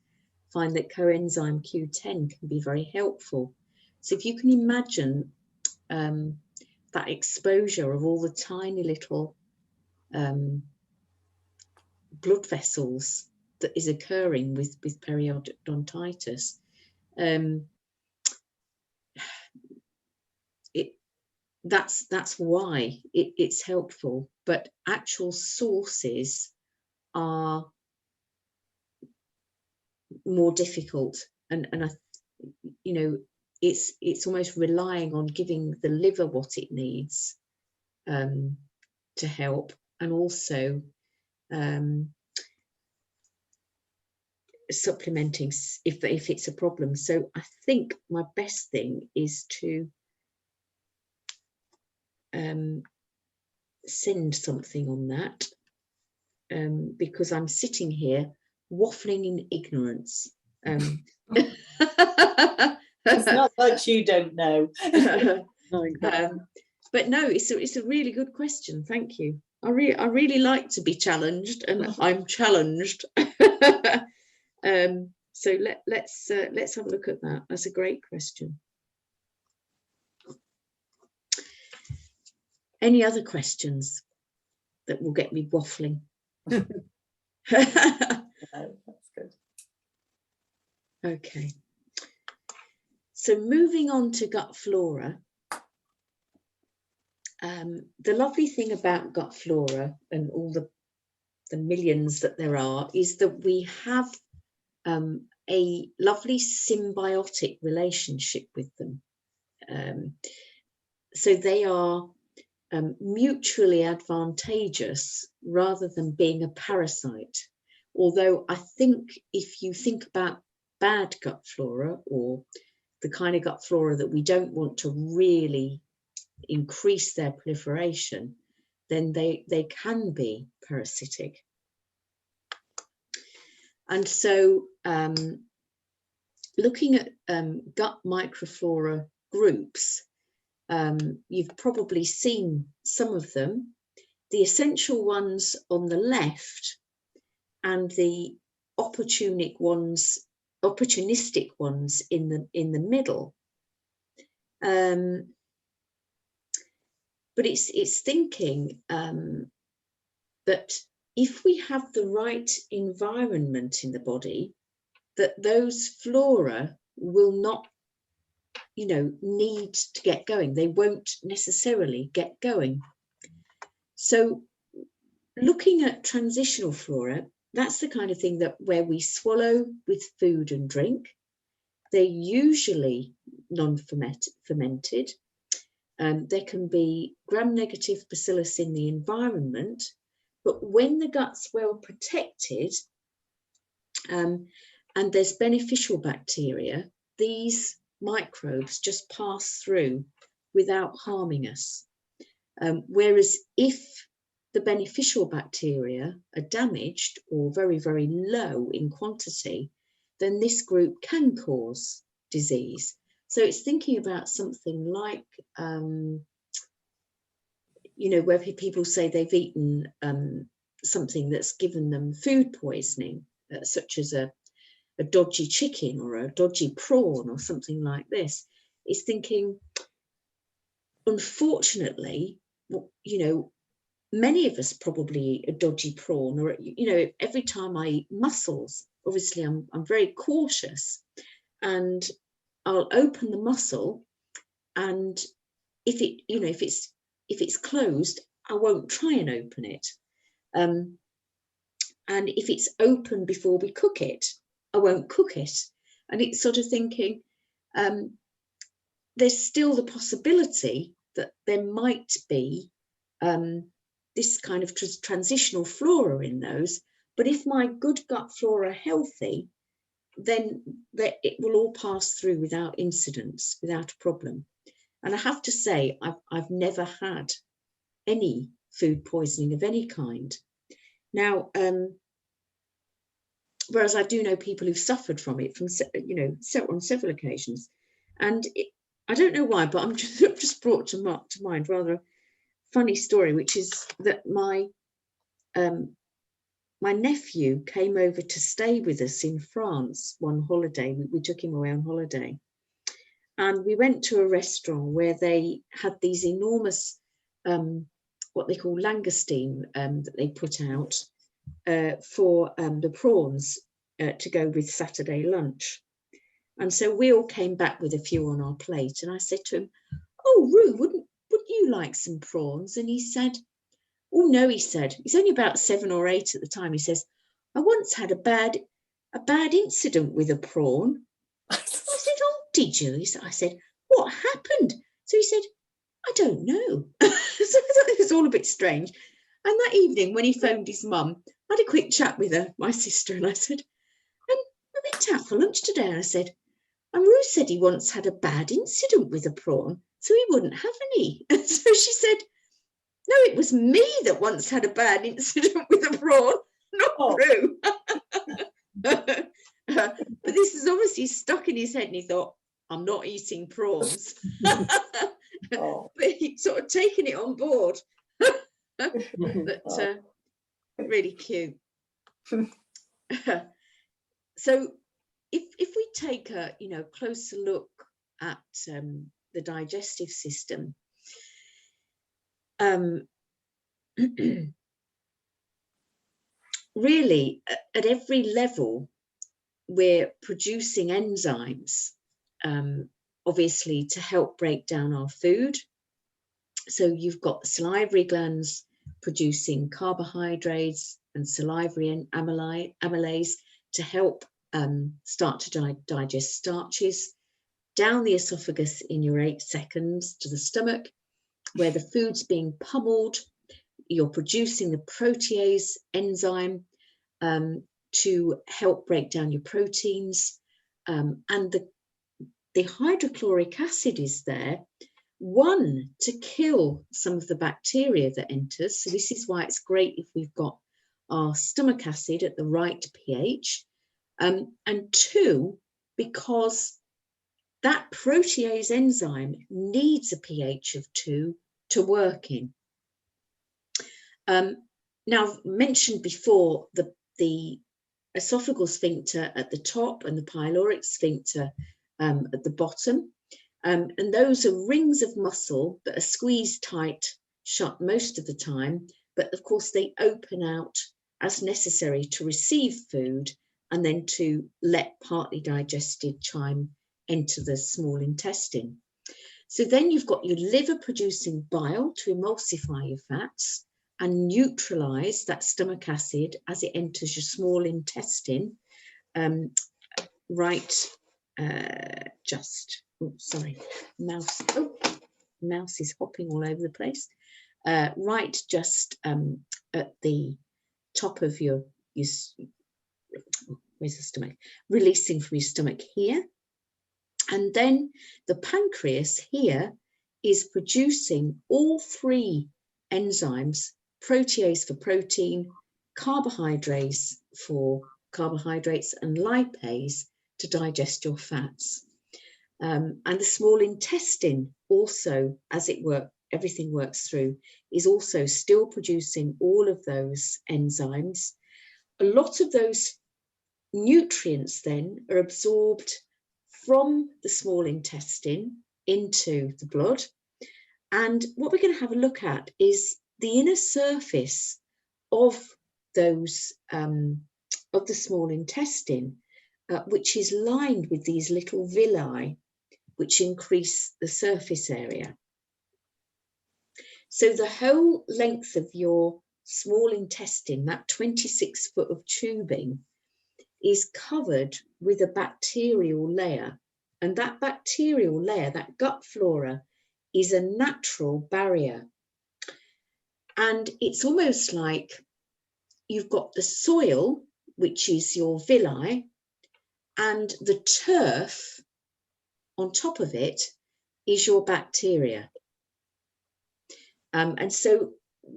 find that coenzyme Q10 can be very helpful. So if you can imagine that exposure of all the tiny little blood vessels that is occurring with periodontitis, that's why it's helpful. But actual sources are more difficult, and it's almost relying on giving the liver what it needs to help, and also supplementing if it's a problem. So I think my best thing is to send something on that. because I'm sitting here waffling in ignorance. It's not that you don't know. But no, it's a really good question. Thank you. I really like to be challenged, and I'm challenged. So let's have a look at that. That's a great question. Any other questions that will get me waffling? No, that's good. Okay. So moving on to gut flora. The lovely thing about gut flora and all the millions that there are is that we have a lovely symbiotic relationship with them. So they are mutually advantageous rather than being a parasite. Although I think if you think about bad gut flora, or the kind of gut flora that we don't want to really increase their proliferation, then they can be parasitic. And so looking at gut microflora groups, you've probably seen some of them, the essential ones on the left and the opportunistic ones in the middle. But it's thinking that if we have the right environment in the body, that those flora will not, need to get going. They won't necessarily get going. So looking at transitional flora, that's the kind of thing that where we swallow with food and drink. They're usually non-fermented. There can be gram-negative bacillus in the environment, but when the gut's well protected and there's beneficial bacteria, these microbes just pass through without harming us. Whereas if the beneficial bacteria are damaged or very, very low in quantity, then this group can cause disease. So it's thinking about something like, where people say they've eaten something that's given them food poisoning, such as a dodgy chicken or a dodgy prawn or something like this. It's thinking, unfortunately, many of us probably eat a dodgy prawn, or, every time I eat mussels, obviously I'm very cautious, and I'll open the mussel, and if it's closed, I won't try and open it. And if it's open before we cook it, I won't cook it. And it's sort of thinking, there's still the possibility that there might be this kind of transitional flora in those. But if my good gut flora are healthy, then it will all pass through without incidents, without a problem. And I have to say, I've never had any food poisoning of any kind. Now, whereas I do know people who've suffered from it, on several occasions. And I don't know why, but I'm just brought to mind rather a funny story, which is that my nephew came over to stay with us in France one holiday. We took him away on holiday. And we went to a restaurant where they had these enormous, what they call langoustine, that they put out for the prawns to go with Saturday lunch. And so we all came back with a few on our plate. And I said to him, "Oh, Roo, wouldn't you like some prawns?" And he said, "Oh, no," he said. He's only about 7 or 8 at the time. He says, "I once had a bad incident with a prawn." I said, "Oh, did you?" I said, "What happened?" So he said, "I don't know." So I thought it was all a bit strange. And that evening, when he phoned his mum, I had a quick chat with her, my sister, and I said, "I went out for lunch today," and I said, "And Ruth said he once had a bad incident with a prawn, so he wouldn't have any." And so she said, No, it was me that once had a bad incident with a prawn, not Prue. But this is obviously stuck in his head, and he thought, I'm not eating prawns. But he'd sort of taken it on board. But really cute. So if we take a closer look at the digestive system, really at every level we're producing enzymes, obviously to help break down our food. So you've got the salivary glands producing carbohydrates and salivary amylase to help start to digest starches, down the esophagus in your 8 seconds to the stomach, where the food's being pummeled. You're producing the protease enzyme to help break down your proteins, and the hydrochloric acid is there, one, to kill some of the bacteria that enters. So this is why it's great if we've got our stomach acid at the right pH, and 2, because that protease enzyme needs a pH of 2 to work in. Now, I've mentioned before the esophageal sphincter at the top and the pyloric sphincter at the bottom. And those are rings of muscle that are squeezed tight shut most of the time, but of course they open out as necessary to receive food and then to let partly digested chyme enter the small intestine. So then you've got your liver producing bile to emulsify your fats and neutralize that stomach acid as it enters your small intestine. Mouse is hopping all over the place. Right just at the top of your where's the stomach, releasing from your stomach here. And then the pancreas here is producing all 3 enzymes, protease for protein, carbohydrates for carbohydrates, and lipase to digest your fats. And the small intestine also, as everything works through, is also still producing all of those enzymes. A lot of those nutrients then are absorbed from the small intestine into the blood. And what we're going to have a look at is the inner surface of those of the small intestine, which is lined with these little villi, which increase the surface area. So the whole length of your small intestine, that 26 foot of tubing, is covered with a bacterial layer. And that bacterial layer, that gut flora, is a natural barrier. And it's almost like you've got the soil, which is your villi, and the turf on top of it is your bacteria. And so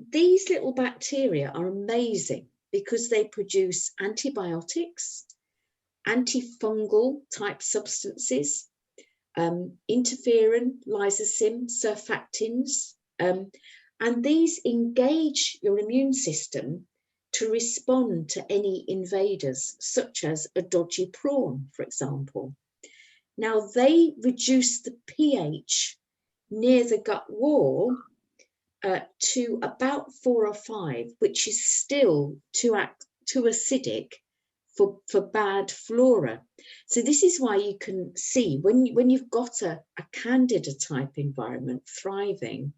these little bacteria are amazing because they produce antibiotics, antifungal type substances, interferon, lysozyme, surfactants, and these engage your immune system to respond to any invaders, such as a dodgy prawn, for example. Now, they reduce the pH near the gut wall to about 4 or 5, which is still too acidic for bad flora. So this is why you can see when you've got a candida type environment thriving,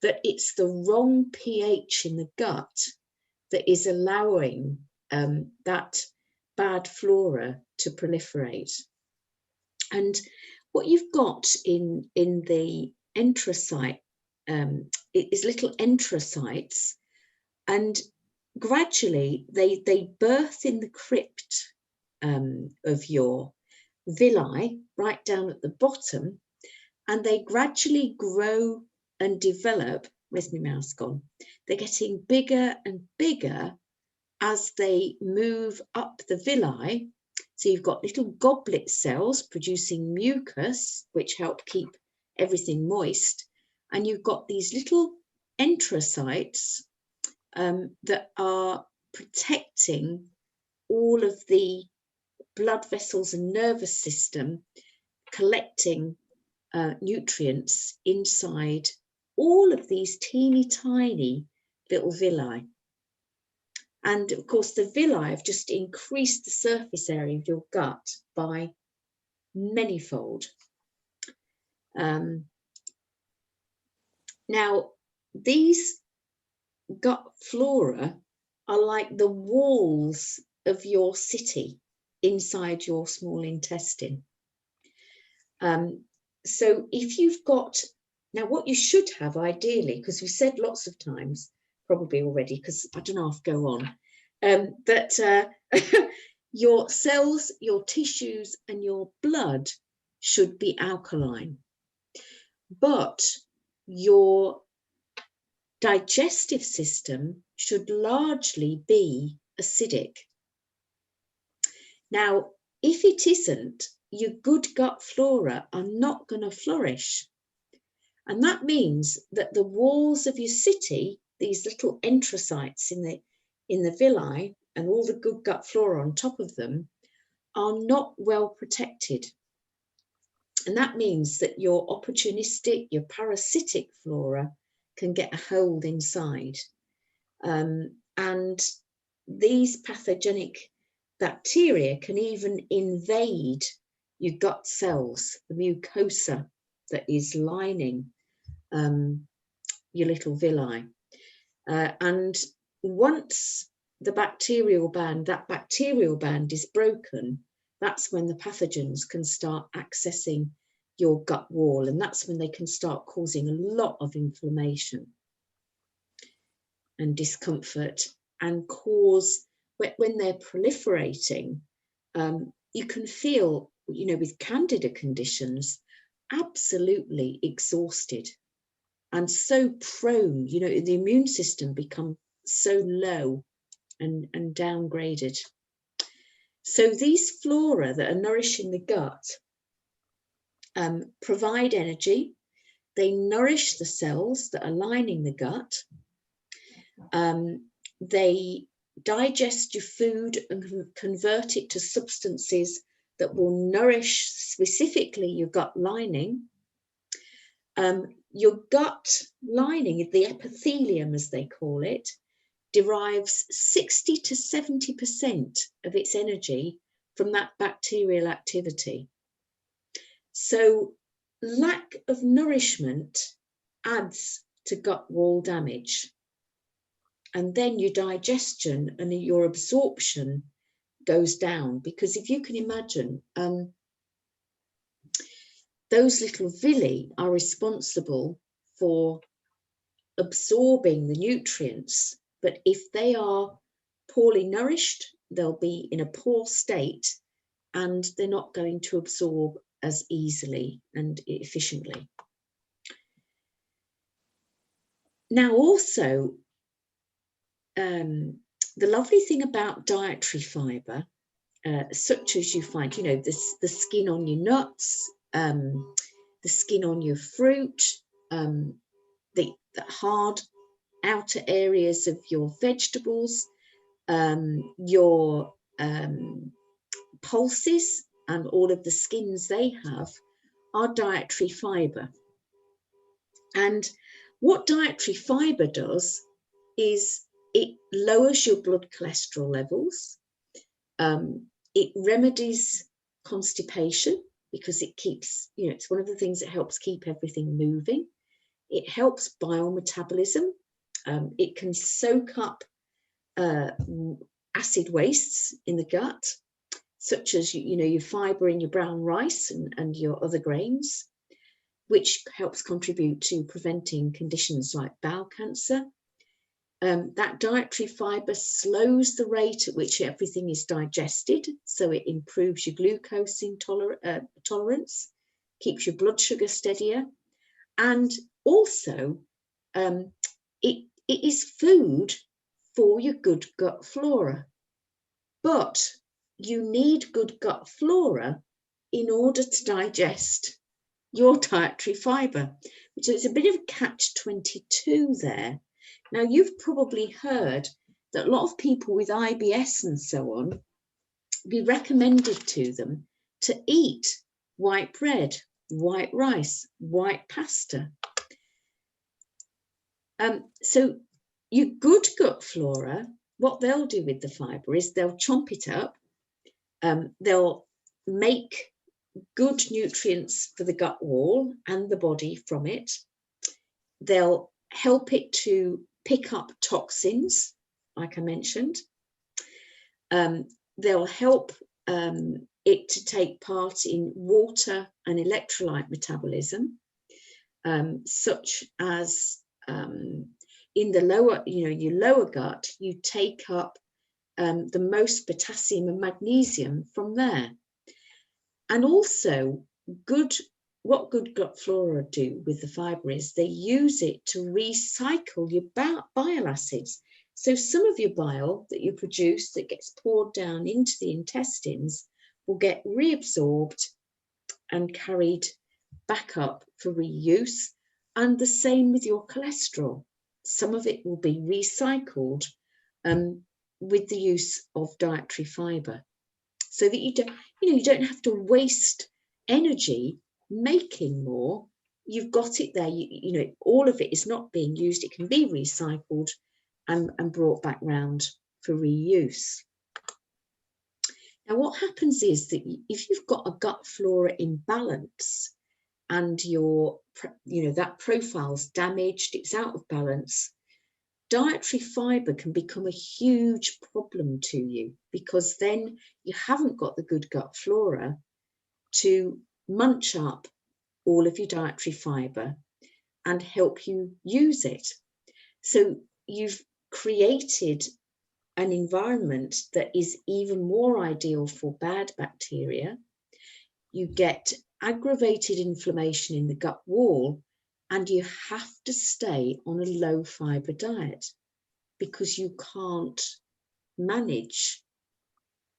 that it's the wrong pH in the gut that is allowing that bad flora to proliferate. And what you've got in the enterocyte is little enterocytes, and gradually they birth in the crypt of your villi right down at the bottom, and they gradually grow and develop where's my mouse gone? They're getting bigger and bigger as they move up the villi. So you've got little goblet cells producing mucus, which help keep everything moist. And you've got these little enterocytes that are protecting all of the blood vessels and nervous system, collecting nutrients inside all of these teeny tiny little villi. And of course, the villi have just increased the surface area of your gut by manyfold. Now, these gut flora are like the walls of your city inside your small intestine. So if you've got, now what you should have ideally, because we've said lots of times, probably already, because I don't know if I go on, that your cells, your tissues and your blood should be alkaline, but your digestive system should largely be acidic. Now, if it isn't, your good gut flora are not going to flourish. And that means that the walls of your city, these little enterocytes in the villi and all the good gut flora on top of them, are not well protected. And that means that your opportunistic, your parasitic flora can get a hold inside. And these pathogenic bacteria can even invade your gut cells, the mucosa that is lining your little villi. And once the bacterial band, that bacterial band is broken, that's when the pathogens can start accessing your gut wall, and that's when they can start causing a lot of inflammation and discomfort, and cause, when they're proliferating, you can feel, you know, with candida conditions, absolutely exhausted and so prone, you know, the immune system becomes so low and downgraded. So these flora that are nourishing the gut provide energy. They nourish the cells that are lining the gut. They digest your food and convert it to substances that will nourish specifically your gut lining. Your gut lining, the epithelium as they call it, derives 60 to 70% of its energy from that bacterial activity. So lack of nourishment adds to gut wall damage. And then your digestion and your absorption goes down, because if you can imagine, those little villi are responsible for absorbing the nutrients, but if they are poorly nourished, they'll be in a poor state and they're not going to absorb as easily and efficiently. Now also, the lovely thing about dietary fibre, such as you find, you know, the skin on your nuts, the skin on your fruit, the hard outer areas of your vegetables, your pulses and all of the skins they have are dietary fibre. And what dietary fibre does is it lowers your blood cholesterol levels. It remedies constipation because it keeps, you know, it's one of the things that helps keep everything moving. It helps biometabolism. It can soak up acid wastes in the gut, such as, you know, your fibre in your brown rice and your other grains, which helps contribute to preventing conditions like bowel cancer. That dietary fibre slows the rate at which everything is digested, so it improves your glucose tolerance, keeps your blood sugar steadier, and also it is food for your good gut flora. But you need good gut flora in order to digest your dietary fibre. So it's a bit of a catch-22 there. Now, you've probably heard that a lot of people with IBS and so on, be recommended to them to eat white bread, white rice, white pasta. So your good gut flora, what they'll do with the fibre is they'll chomp it up, they'll make good nutrients for the gut wall and the body from it. They'll help it to pick up toxins, like I mentioned. They'll help it to take part in water and electrolyte metabolism, such as in the lower, your lower gut, you take up the most potassium and magnesium from there. And also, what good gut flora do with the fibre is they use it to recycle your bile acids. So some of your bile that you produce that gets poured down into the intestines will get reabsorbed and carried back up for reuse. And the same with your cholesterol. Some of it will be recycled with the use of dietary fibre, so that you don't have to waste energy making more. You've got it there. All of it is not being used. It can be recycled and brought back round for reuse. Now, what happens is that if you've got a gut flora imbalance and that profile's damaged, it's out of balance, dietary fibre can become a huge problem to you, because then you haven't got the good gut flora to munch up all of your dietary fibre and help you use it. So you've created an environment that is even more ideal for bad bacteria. You get aggravated inflammation in the gut wall, and you have to stay on a low fibre diet because you can't manage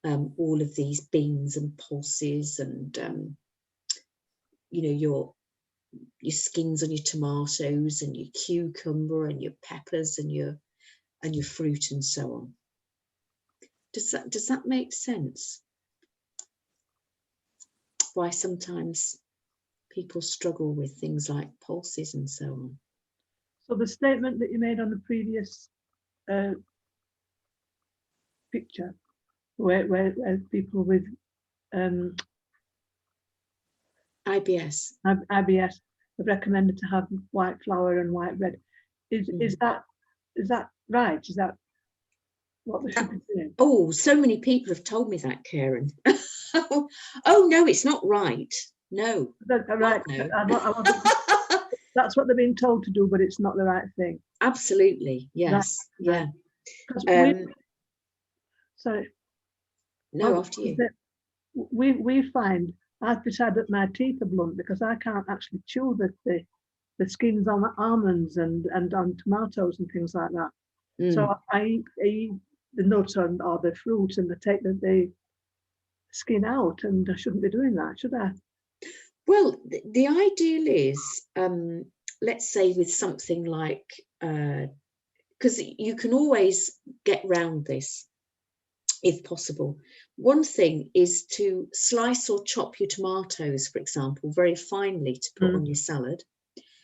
all of these beans and pulses and your skins on your tomatoes and your cucumber and your peppers and your fruit and so on. Does that make sense? Why sometimes people struggle with things like pulses and so on. So the statement that you made on the previous picture, where people with IBS are recommended to have white flour and white bread, is that right? Is that what they should be doing? Oh, so many people have told me that, Karen. Oh no, it's not right. No. Right. No. That's what they're being told to do, but it's not the right thing. Absolutely, yes, right. Yeah. Sorry. No, after you. We find I've decided that my teeth are blunt because I can't actually chew the skins on almonds and on tomatoes and things like that. So I eat the nuts or the fruit and take the skin out, and I shouldn't be doing that, should I? Well, the ideal is, let's say with something like, because you can always get round this if possible. One thing is to slice or chop your tomatoes, for example, very finely to put on your salad.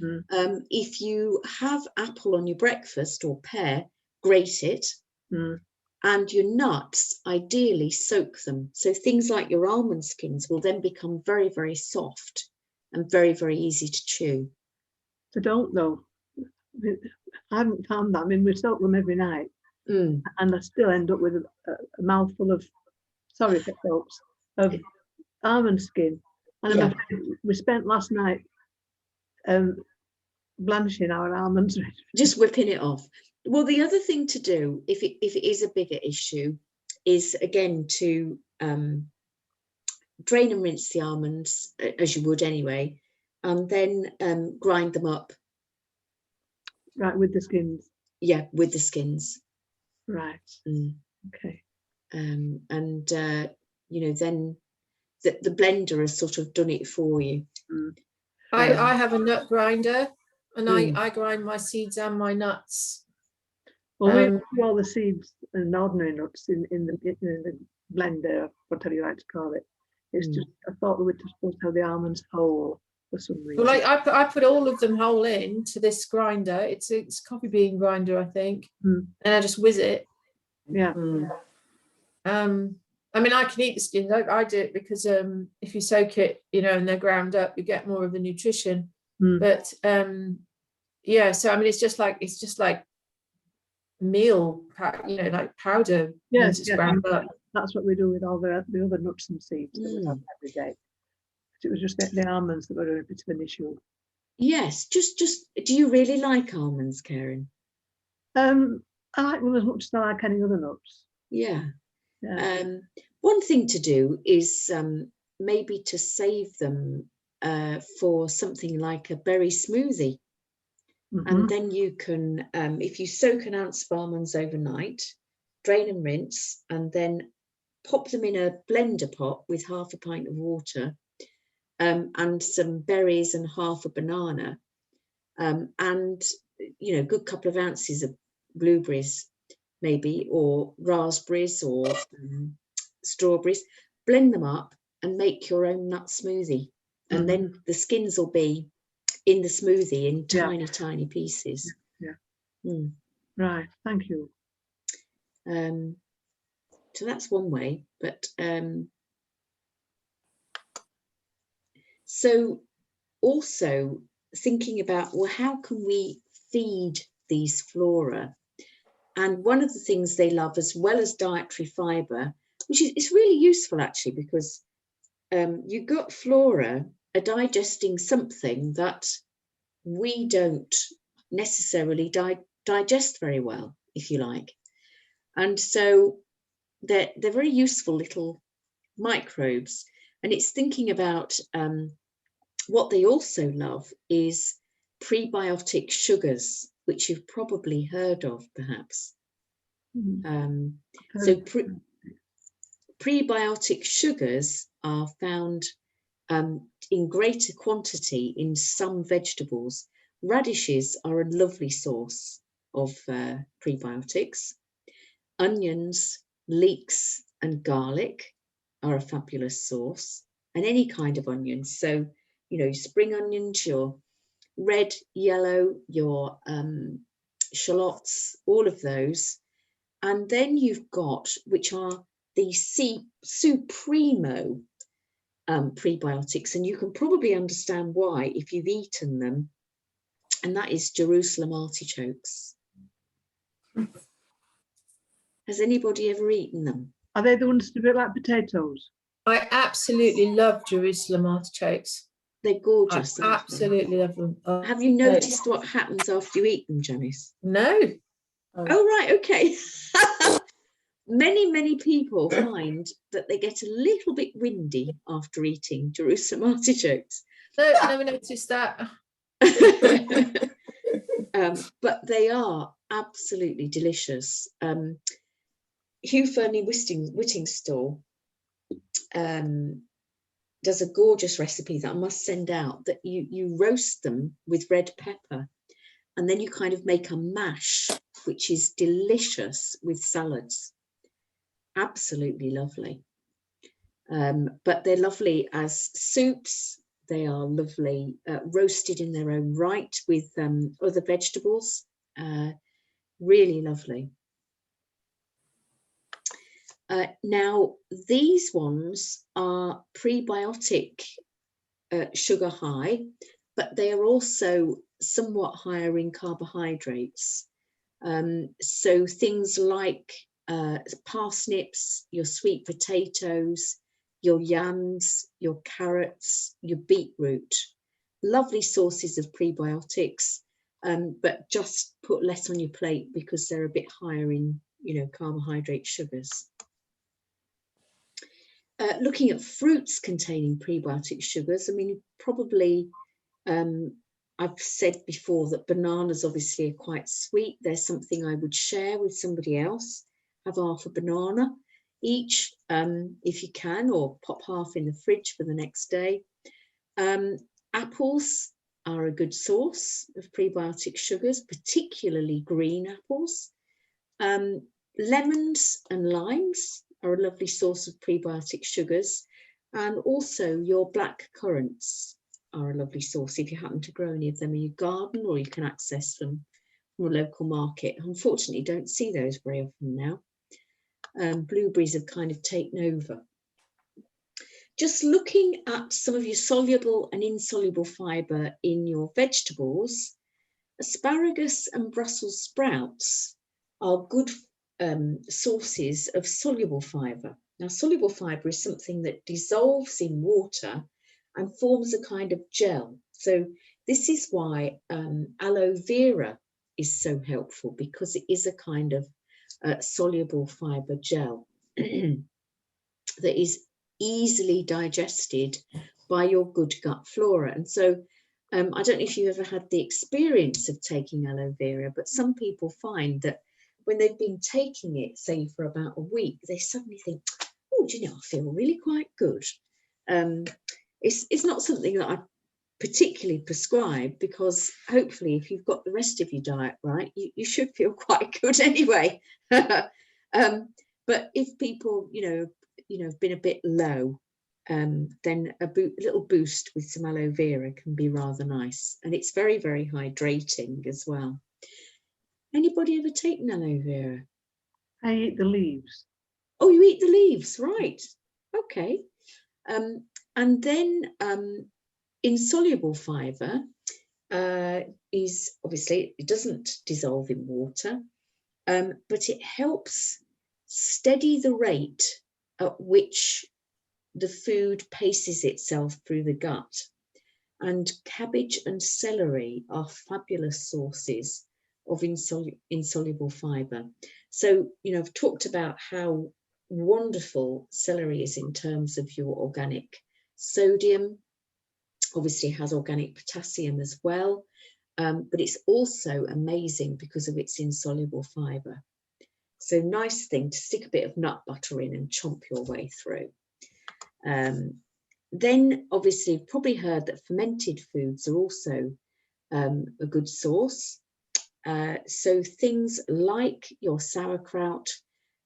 If you have apple on your breakfast or pear, grate it. And your nuts, ideally soak them. So things like your almond skins will then become very, very soft and very, very easy to chew. They don't though. I haven't found that. I mean, we soak them every night, and I still end up with a mouthful of, sorry folks, of almond skin. And I'm afraid we spent last night blanching our almonds. Just whipping it off. Well, the other thing to do, if it is a bigger issue, is again to drain and rinse the almonds as you would anyway, and then grind them up Right, with the skins. Yeah, with the skins. Right. Okay. And you know, then the blender has sort of done it for you. I have a nut grinder, and I grind my seeds and my nuts. Well, we do all the seeds and ordinary nuts in the blender, whatever you like to call it. It's just, I thought we were supposed to have the almonds whole for some reason. Well, I put all of them whole into this grinder. It's a coffee bean grinder, I think, and I just whiz it. Yeah. I mean, I can eat the skins. I do it because if you soak it, you know, and they're ground up, you get more of the nutrition. But yeah, so I mean, it's just like meal, you know, like powder. Yes, it's ground up. That's what we do with all the other nuts and seeds that we have every day. It was just the almonds that were a bit of an issue. Yes, just do you really like almonds, Karen? I like them as much as I like any other nuts. Yeah. One thing to do is maybe to save them for something like a berry smoothie. And then you can, if you soak an ounce of almonds overnight, drain and rinse, and then pop them in a blender pot with half a pint of water, and some berries and half a banana, and, you know, a good couple of ounces of blueberries, maybe, or raspberries or strawberries. Blend them up and make your own nut smoothie. And then the skins will be in the smoothie in tiny pieces. Right, thank you. So that's one way, but so also thinking about, well, how can we feed these flora? And one of the things they love, as well as dietary fibre, which is really useful actually, because you've got flora are digesting something that we don't necessarily digest very well, if you like. And so they're very useful little microbes. And it's thinking about what they also love is prebiotic sugars, which you've probably heard of, perhaps. So prebiotic sugars are found in greater quantity in some vegetables. Radishes are a lovely source of prebiotics. Onions, leeks, and garlic are a fabulous source, and any kind of onions. So, you know, spring onions, your red, yellow, your shallots, all of those. And then you've got, which are the supremo prebiotics, and you can probably understand why if you've eaten them, and that is Jerusalem artichokes. Has anybody ever eaten them? Are they the ones that are a bit like potatoes? I absolutely love Jerusalem artichokes. They're gorgeous. I absolutely love them. Have you noticed what happens after you eat them, Janice? No. Oh, right, okay. Many people find that they get a little bit windy after eating Jerusalem artichokes. No, I never noticed that. But they are absolutely delicious. Hugh Fernie Whittingstall does a gorgeous recipe that I must send out, that you roast them with red pepper, and then you kind of make a mash, which is delicious with salads. Absolutely lovely. But they're lovely as soups. They are lovely roasted in their own right with other vegetables. Really lovely. Now, these ones are prebiotic sugar high, but they are also somewhat higher in carbohydrates. So things like parsnips, your sweet potatoes, your yams, your carrots, your beetroot, lovely sources of prebiotics, but just put less on your plate because they're a bit higher in, you know, carbohydrate sugars. Looking at fruits containing prebiotic sugars, I mean, probably I've said before that bananas obviously are quite sweet. They're something I would share with somebody else. Have half a banana each, if you can, or pop half in the fridge for the next day. Apples are a good source of prebiotic sugars, particularly green apples. Lemons and limes are a lovely source of prebiotic sugars, and also your black currants are a lovely source if you happen to grow any of them in your garden, or you can access them from a local market. Unfortunately, don't see those very often now. Blueberries have kind of taken over. Just looking at some of your soluble and insoluble fibre in your vegetables, asparagus and Brussels sprouts are good sources of soluble fibre. Now, soluble fibre is something that dissolves in water and forms a kind of gel. So this is why aloe vera is so helpful, because it is a kind of soluble fibre gel that is easily digested by your good gut flora. And so I don't know if you've ever had the experience of taking aloe vera, but some people find that when they've been taking it, say for about a week, they suddenly think, oh, do you know, I feel really quite good. It's not something that I particularly prescribe, because hopefully if you've got the rest of your diet right, you should feel quite good anyway. But if people, have been a bit low, then a little boost with some aloe vera can be rather nice, and it's very, very hydrating as well. Anybody ever taken aloe vera? I eat the leaves. Oh, you eat the leaves, right? Okay. And then insoluble fibre is obviously, it doesn't dissolve in water, but it helps steady the rate at which the food paces itself through the gut. And cabbage and celery are fabulous sources of insoluble fibre. So, I've talked about how wonderful celery is in terms of your organic sodium. Obviously has organic potassium as well, but it's also amazing because of its insoluble fibre. So nice thing to stick a bit of nut butter in and chomp your way through. Then obviously you've probably heard that fermented foods are also a good source. So things like your sauerkraut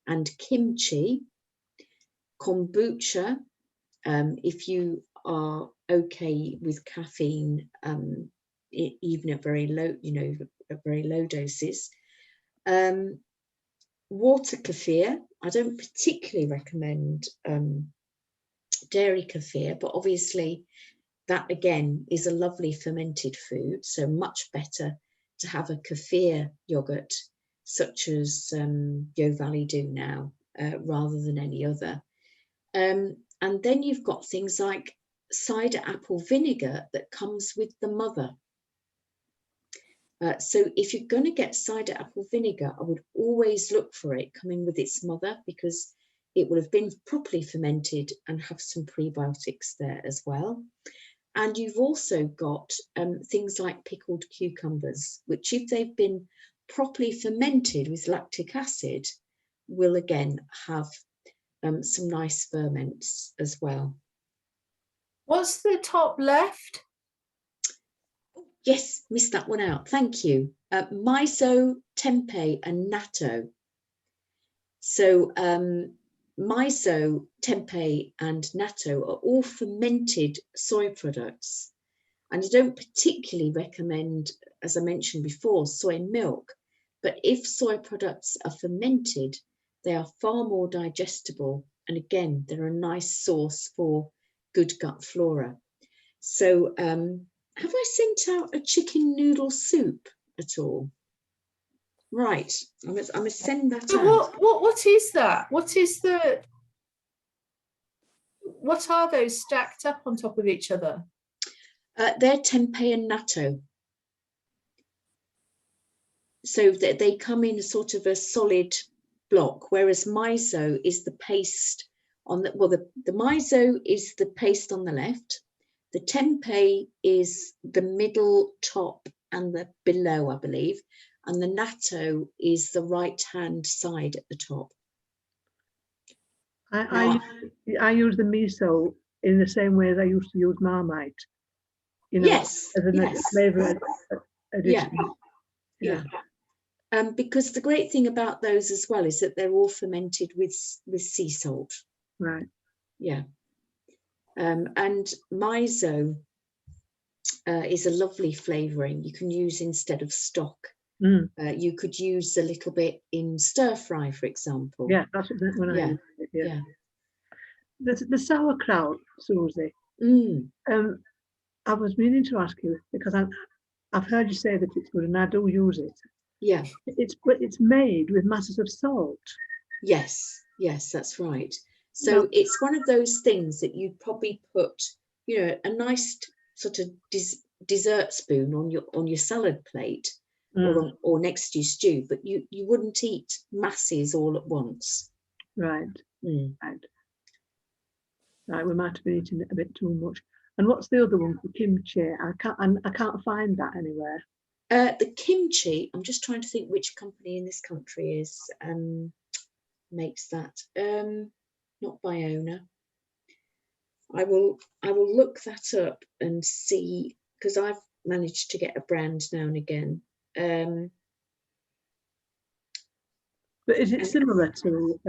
and kimchi, kombucha, if you are okay with caffeine, even at very low, at very low doses. Water kefir, I don't particularly recommend dairy kefir, but obviously that again is a lovely fermented food, so much better to have a kefir yogurt such as Yo Valley do now, rather than any other. And then you've got things like cider apple vinegar that comes with the mother. So if you're going to get cider apple vinegar, I would always look for it coming with its mother, because it will have been properly fermented and have some prebiotics there as well. And you've also got things like pickled cucumbers, which if they've been properly fermented with lactic acid, will again have some nice ferments as well. What's the top left? Yes, missed that one out. Thank you. Miso, tempeh, and natto. So miso, tempeh, and natto are all fermented soy products. And I don't particularly recommend, as I mentioned before, soy milk. But if soy products are fermented, they are far more digestible. And again, they're a nice source for good gut flora. So have I sent out a chicken noodle soup at all? Right, I must send that out. What is that? What are those stacked up on top of each other? They're tempeh and natto. So that they come in sort of a solid block, whereas miso is the paste on the, well, the miso is the paste on the left, The tempeh is the middle, top, and the below, I believe, and the natto is the right-hand side at the top. I use the miso in the same way as I used to use Marmite. You know, Yes, as a yes. flavour addition. Yeah. Because the great thing about those as well is that they're all fermented with sea salt. Right. Yeah. And miso is a lovely flavouring you can use instead of stock. You could use a little bit in stir fry, for example. Yeah, that's when I use it. Yeah. The sauerkraut, Susie. I was meaning to ask you because I've heard you say that it's good, and I do use it. Yeah. It's made with masses of salt. Yes, that's right. So it's one of those things that you'd probably put, you know, a nice sort of dessert spoon on your salad plate or next to your stew, but you wouldn't eat masses all at once. Right. Right. We might have been eating it a bit too much. And what's the other one? The kimchi. I can't find that anywhere. The kimchi. I'm just trying to think which company in this country makes that. Not Biona. I will look that up and see, because I've managed to get a brand now and again. But is it similar to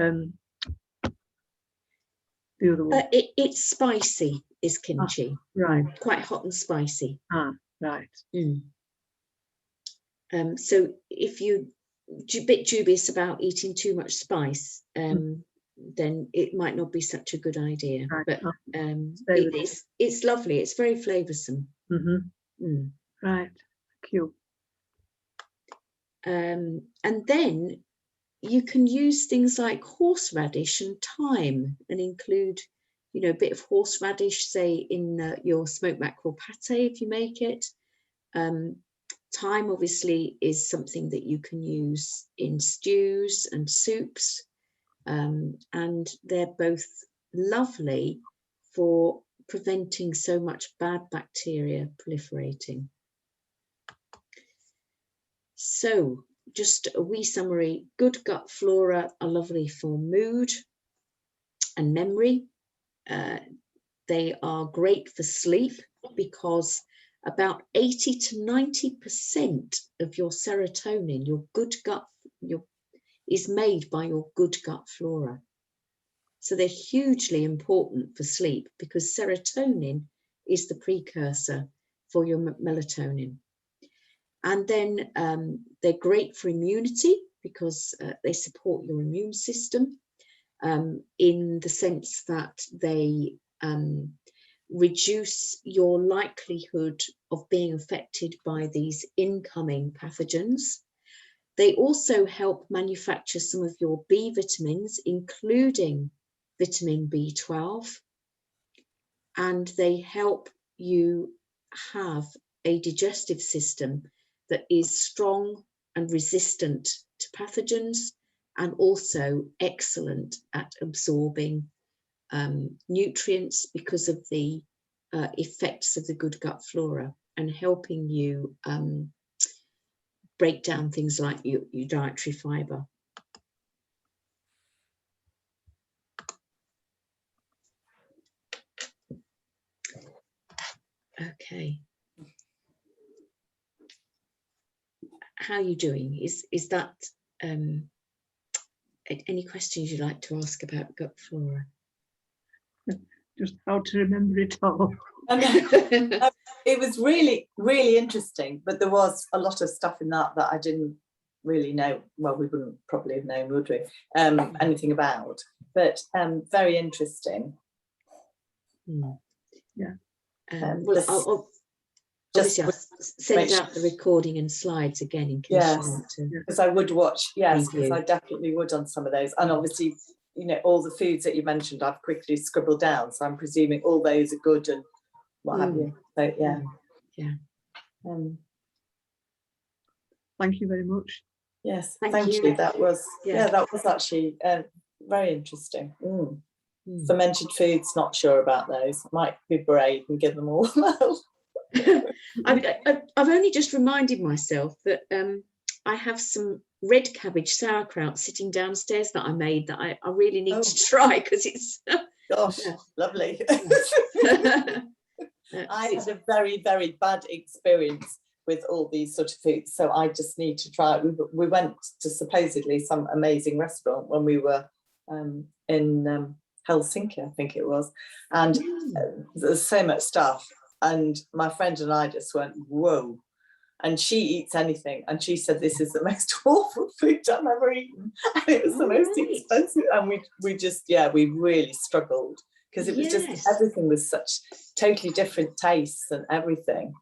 the other one? It's spicy, is kimchi. Right. Quite hot and spicy. Right. So if you're a bit dubious about eating too much spice, then it might not be such a good idea. Right. But it's lovely. It's very flavoursome. Right. Cute. And then you can use things like horseradish and thyme and include, you know, a bit of horseradish, say, in your smoked mackerel pate if you make it. Thyme obviously is something that you can use in stews and soups, and they're both lovely for preventing so much bad bacteria proliferating. So just a wee summary: good gut flora are lovely for mood and memory. They are great for sleep because about 80 to 90% of your serotonin, your good gut, is made by your good gut flora. So they're hugely important for sleep because serotonin is the precursor for your melatonin. And then they're great for immunity because they support your immune system in the sense that they reduce your likelihood of being affected by these incoming pathogens. They also help manufacture some of your B vitamins, including vitamin B12, and they help you have a digestive system that is strong and resistant to pathogens, and also excellent at absorbing nutrients because of the effects of the good gut flora, and helping you break down things like your dietary fibre. Okay. How are you doing? Is that any questions you'd like to ask about gut flora? Just how to remember it all. It was really, really interesting, but there was a lot of stuff in that I didn't really know. Well, we wouldn't probably have known, would we? Anything about, but very interesting. Yeah. Well, I'll send out the recording and slides again in case you want to. Because I would watch. Yes, because I definitely would on some of those, and obviously, you know, all the foods that you mentioned, I've quickly scribbled down, so I'm presuming all those are good and what have you. So yeah. Thank you very much. Yes, thank you. That was that was actually very interesting. Fermented foods, not sure about those. Might be brave and give them all. I've only just reminded myself that I have some red cabbage sauerkraut sitting downstairs that I made that I really need to try, because it's gosh, lovely. I had a very, very bad experience with all these sort of foods, so I just need to try it. We went to supposedly some amazing restaurant when we were in Helsinki, I think it was, and there's so much stuff, and my friend and I just went, whoa. And she eats anything, and she said this is the most awful food I've ever eaten, and it was the most expensive, and we really struggled, because it was just, everything was such totally different tastes and everything.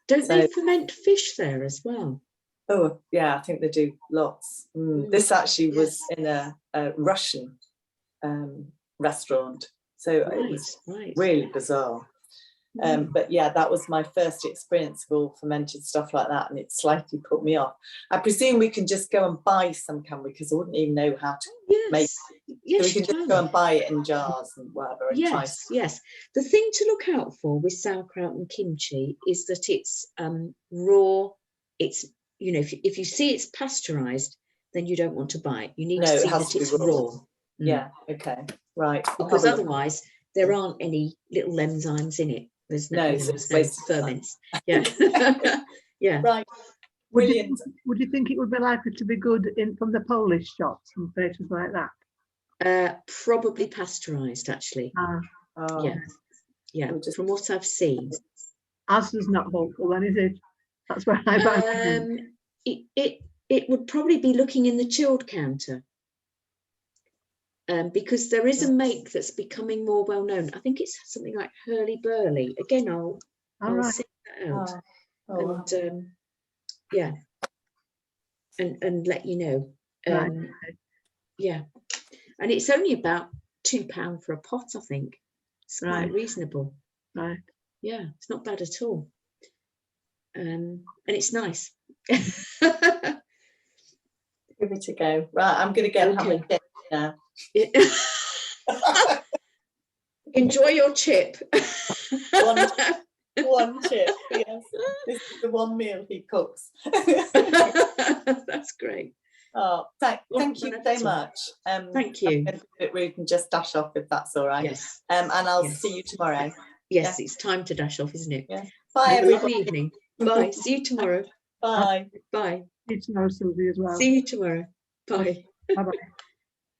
Don't they ferment fish there as well? Oh yeah, I think they do lots. This actually was in a Russian restaurant, so it was really bizarre. But yeah, that was my first experience of all fermented stuff like that, and it slightly put me off. I presume we can just go and buy some, can we? Because I wouldn't even know how to make it. Yes, so we can just go and buy it in jars and whatever. And try. Yes. The thing to look out for with sauerkraut and kimchi is that it's raw. It's, if you see it's pasteurized, then you don't want to buy it. You need to see that it's raw. Yeah. Okay. Right. Because otherwise there aren't any little enzymes in it. There's no ferments. Yeah. Yeah. Right. Brilliant. Would you think it would be likely to be good from the Polish shops and places like that? Probably pasteurized, actually. Yeah. From what I've seen. Asda's not hopeful, then, is it? That's where I buy it would probably be looking in the chilled counter. Because there is a make that's becoming more well known. I think it's something like Hurly Burly. Again, I'll send that out. And let you know. Yeah, and it's only about £2 for a pot, I think. It's quite reasonable. Right. Yeah, it's not bad at all. And it's nice. Give it a go. Right, I'm going to go and have a dip now. Enjoy your chip. One chip, yes. This is the one meal he cooks. That's great. Oh, thank you so much. Thank you. We can just dash off if that's all right. Yes. And I'll see you tomorrow. Yes, it's time to dash off, isn't it? Yeah. Bye, everybody. Good evening. Bye. See you tomorrow. Bye. Bye. See you tomorrow, Sylvie, as well. See you tomorrow. Bye. Bye-bye.